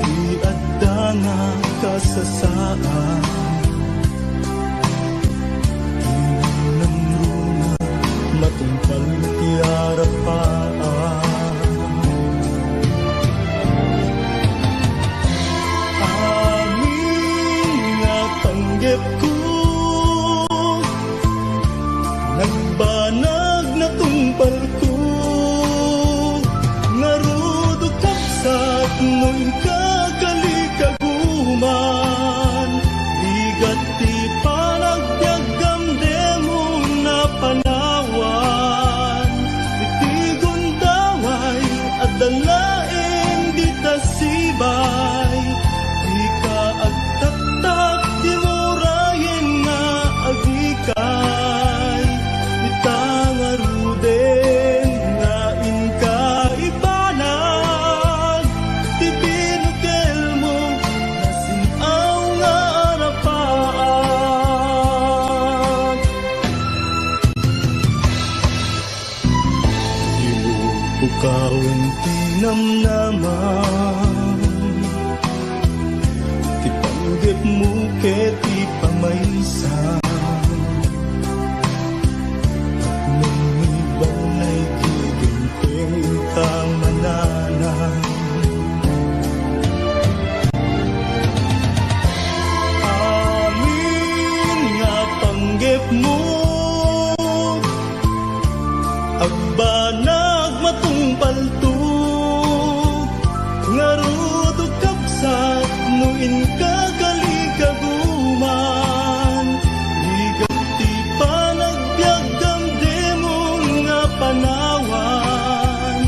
Iadda nga kasasaan Inang matungkal ti harapan Amin nga panggep ko Nagbanag na tungpal ko Ngarudo kapsat no'y kagalikaguman Ligat ti panagbiagam demo na panawan Iti gundaway at dalaeng di tasibay Di ka agtaktak di murayen nga agikay Itangaruden nga inka ibanag Ti binukel mo nasinaw nga arapaan Ilubukawan ti namnaman Ti panggep mo ket ti pamaysa Nangibang ay giginting kang mananan Amin nga panggep mo Agbanag matungpal to Ngarudo kapsat nuin kagalikaguman Ligat ti panagbiagam demon nga panawan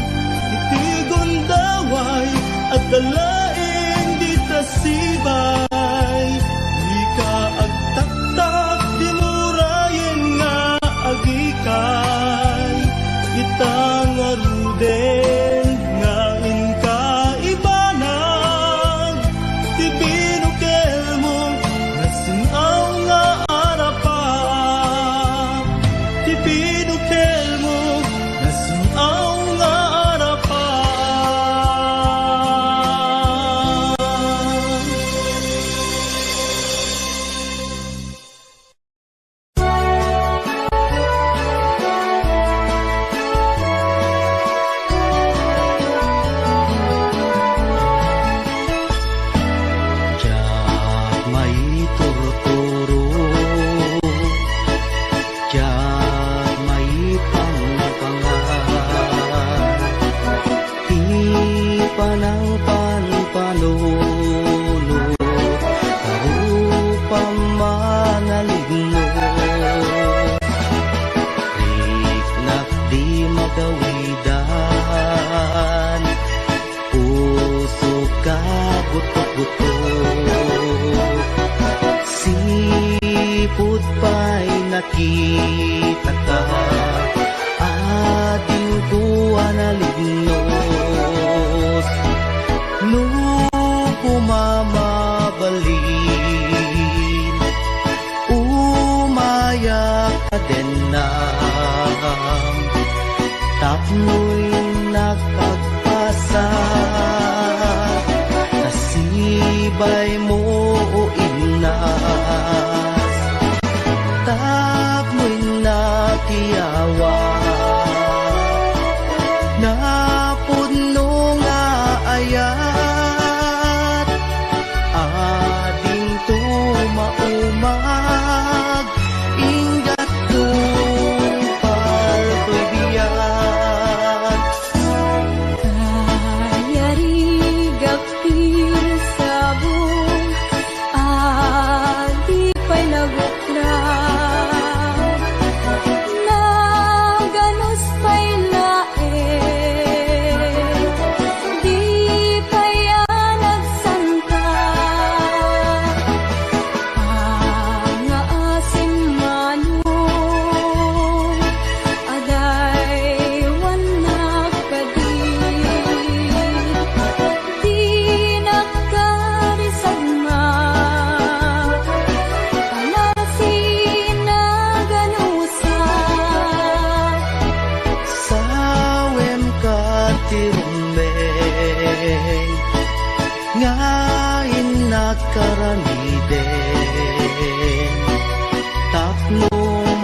Iti gundaway at dalaeng di tasibay Di ka agtaktak di murayen nga agikay Itangaruden nga inka ibanag Ti binukel mo nasinaw nga arapan Ti binukel mo nasinaw nga arapan Diyak may turturo Diyak may pangpangan Di panang panpanulo Karupang manaligno Riknak di magawidan Puso ka buto-buto Sipot pa'y nakita ka Ating tuwa na lignos Nung kumamabalin Umayak ka din na Tapno'y nakagpasa Nasibay mo o inas Tapno'y nakiyawa Napuno nga ayat Ading tumaumag Ingat tupal ko'y biyat Kayarigak sabong Adi pa'y naguklaw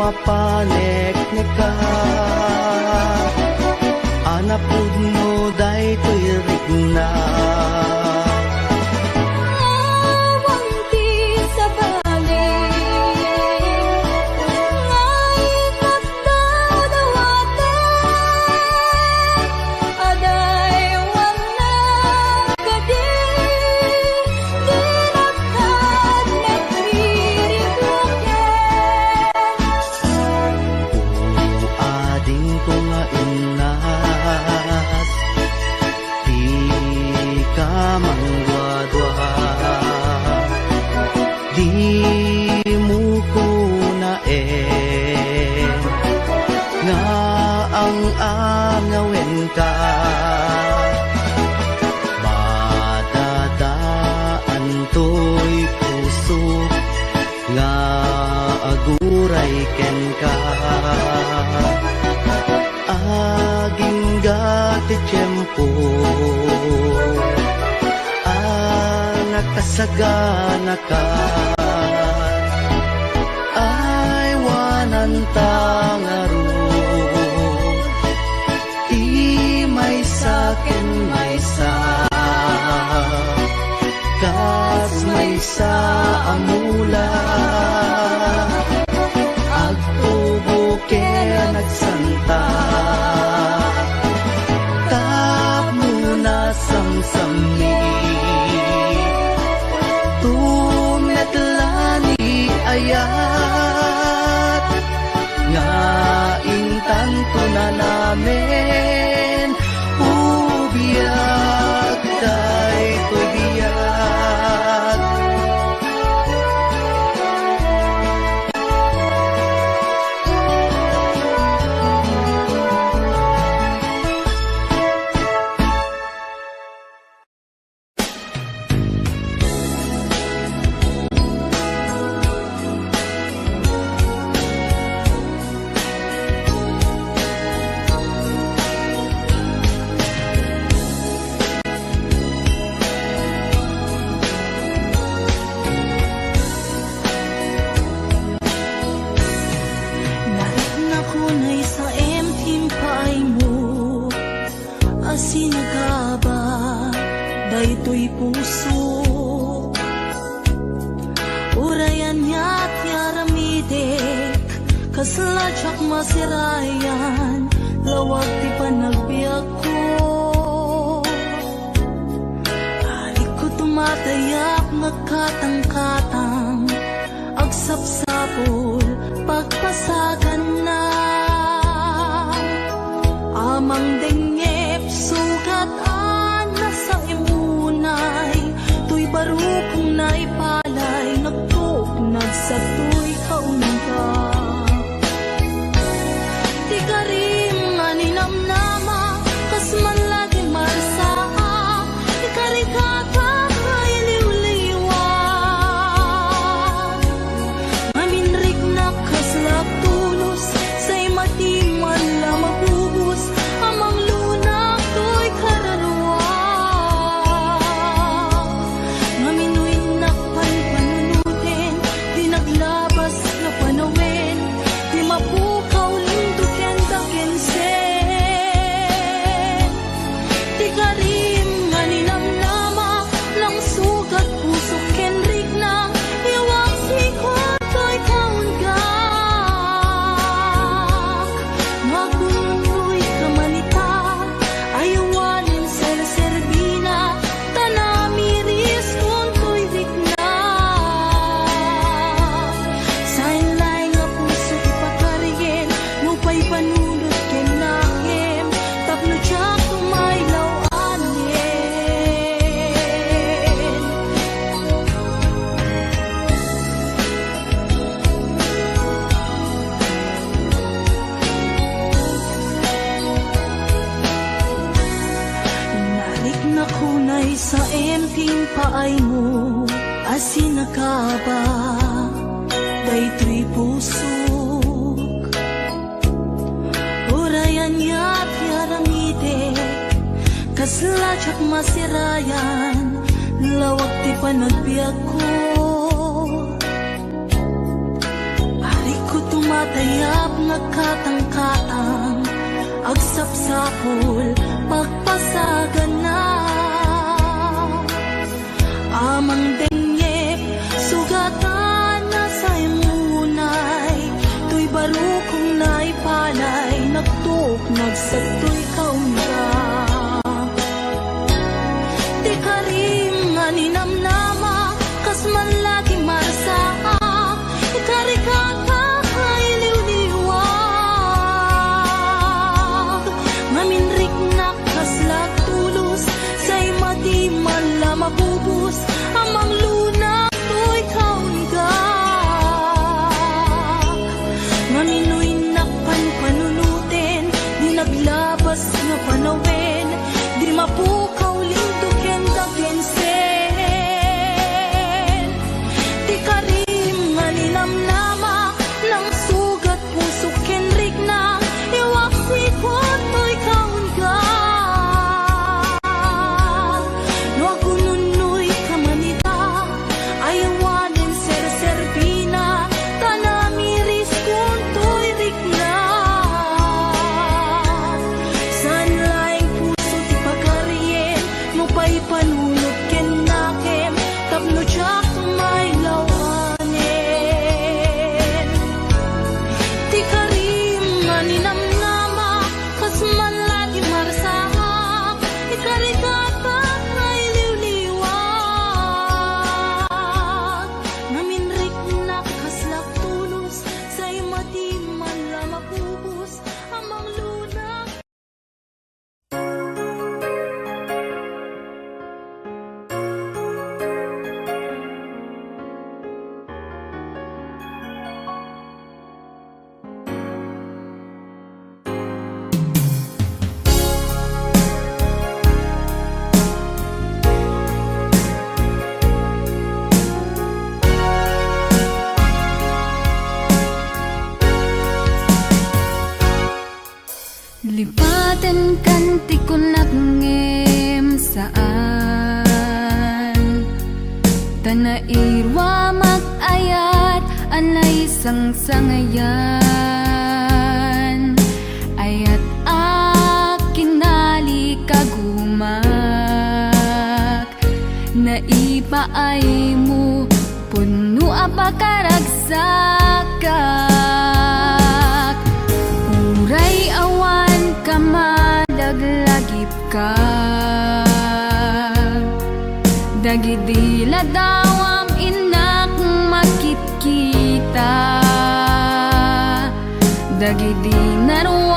mapanek ka anapud mo daytoy rigna Awang ti sa balik Ngay nagdadawaten Aday wana gadi Dinagkad nagririgloken ading ko nga inat di ka mangwadwa di mo ko na nga ang angawen ka madadaan to'y puso nga aguray ken ka aging gati tiyempo nakasagana ka ay wanan tangaro di may sakin may sa kas may sa amula agtubo kaya nagsanta tap muna samsami tumetlani ayat nga intanto na namin ubiyag daytoy biyag Narit na kunay sa emtim paay mo Asinagaba Daytoy puso Urayan niya't yaramidek Kasladyak masirayan Lawag ti panagbiag ko Alik ko tumatayak Nagkatang-katang Agsapsapol Pagpasagan na Amang dengep Sugat-an na sa imunay Tuy barukong naipalay Nagtugnag sa tuy kaunta Di ka rin nga ninamnama Kas man lagi marsaa Di ka rin kakakay liw-liwan Maminrik na kaslap tulos Say matiman la mabubus Amang lunak to'y kararwa Maminoy nakpan panunutin Di naglabas na panawin Di mapukaw linduken dakensen Di ka rin nga ninamnama Nang sugat puso kenrik na Iwang sikot to'y kaunggak Magundoy kamanita Ayawanin ser-serbina Tanamiris kung to'y rikna Sainlay nga puso ipakarigen Ngupay panunod kenahim Tapno siya kumaylaw anin Nalik na kunay sa emping paay mo Asinagaba Daytoy pusok Urayan niya't yaramidek Kasladyak masirayan Lawag ti panagbiag ko Ari ko Matayap nagkatang-katang agsapsapol pagpasagan na amang denyep sugatan na sa imunay tuy baro kong naipalay nagtuk nagsagtoy kaunga di karim nga ninamnama kas man lagi marasa ikarikaka iliw-liwag ngaminrik na kaslag tulus say madi man la mabubus amang luna to'y kaunga ngaminoy nakpanpanunutin di naglabas nga panawin di mapukaw linduken dagensen di karim nga ninamnama ng sugat puso kenrik na iwak sikot to'y kaunga no agununoy kamanita ayawanin ser-serbina tanamiris kun to'y rikna san laing puso ti pagkarien no pa'y panunod ken nakem tapno tsak may lawanin ti karim nga ninamnama kas man lagi marasahak ikarikata nga iliw-liwag ngaminrik na kaslak tulus say madi man la mapubus amang luna. Lipatan kanti ko nakngem saan Tanairwa mag-ayat anay sang-sangayan Ayat akinali kagumak Naipaay mo puno apakaragsakak Uray awan ka madaglagip ka Dagidila dawam inak makit kita Dagidi naroon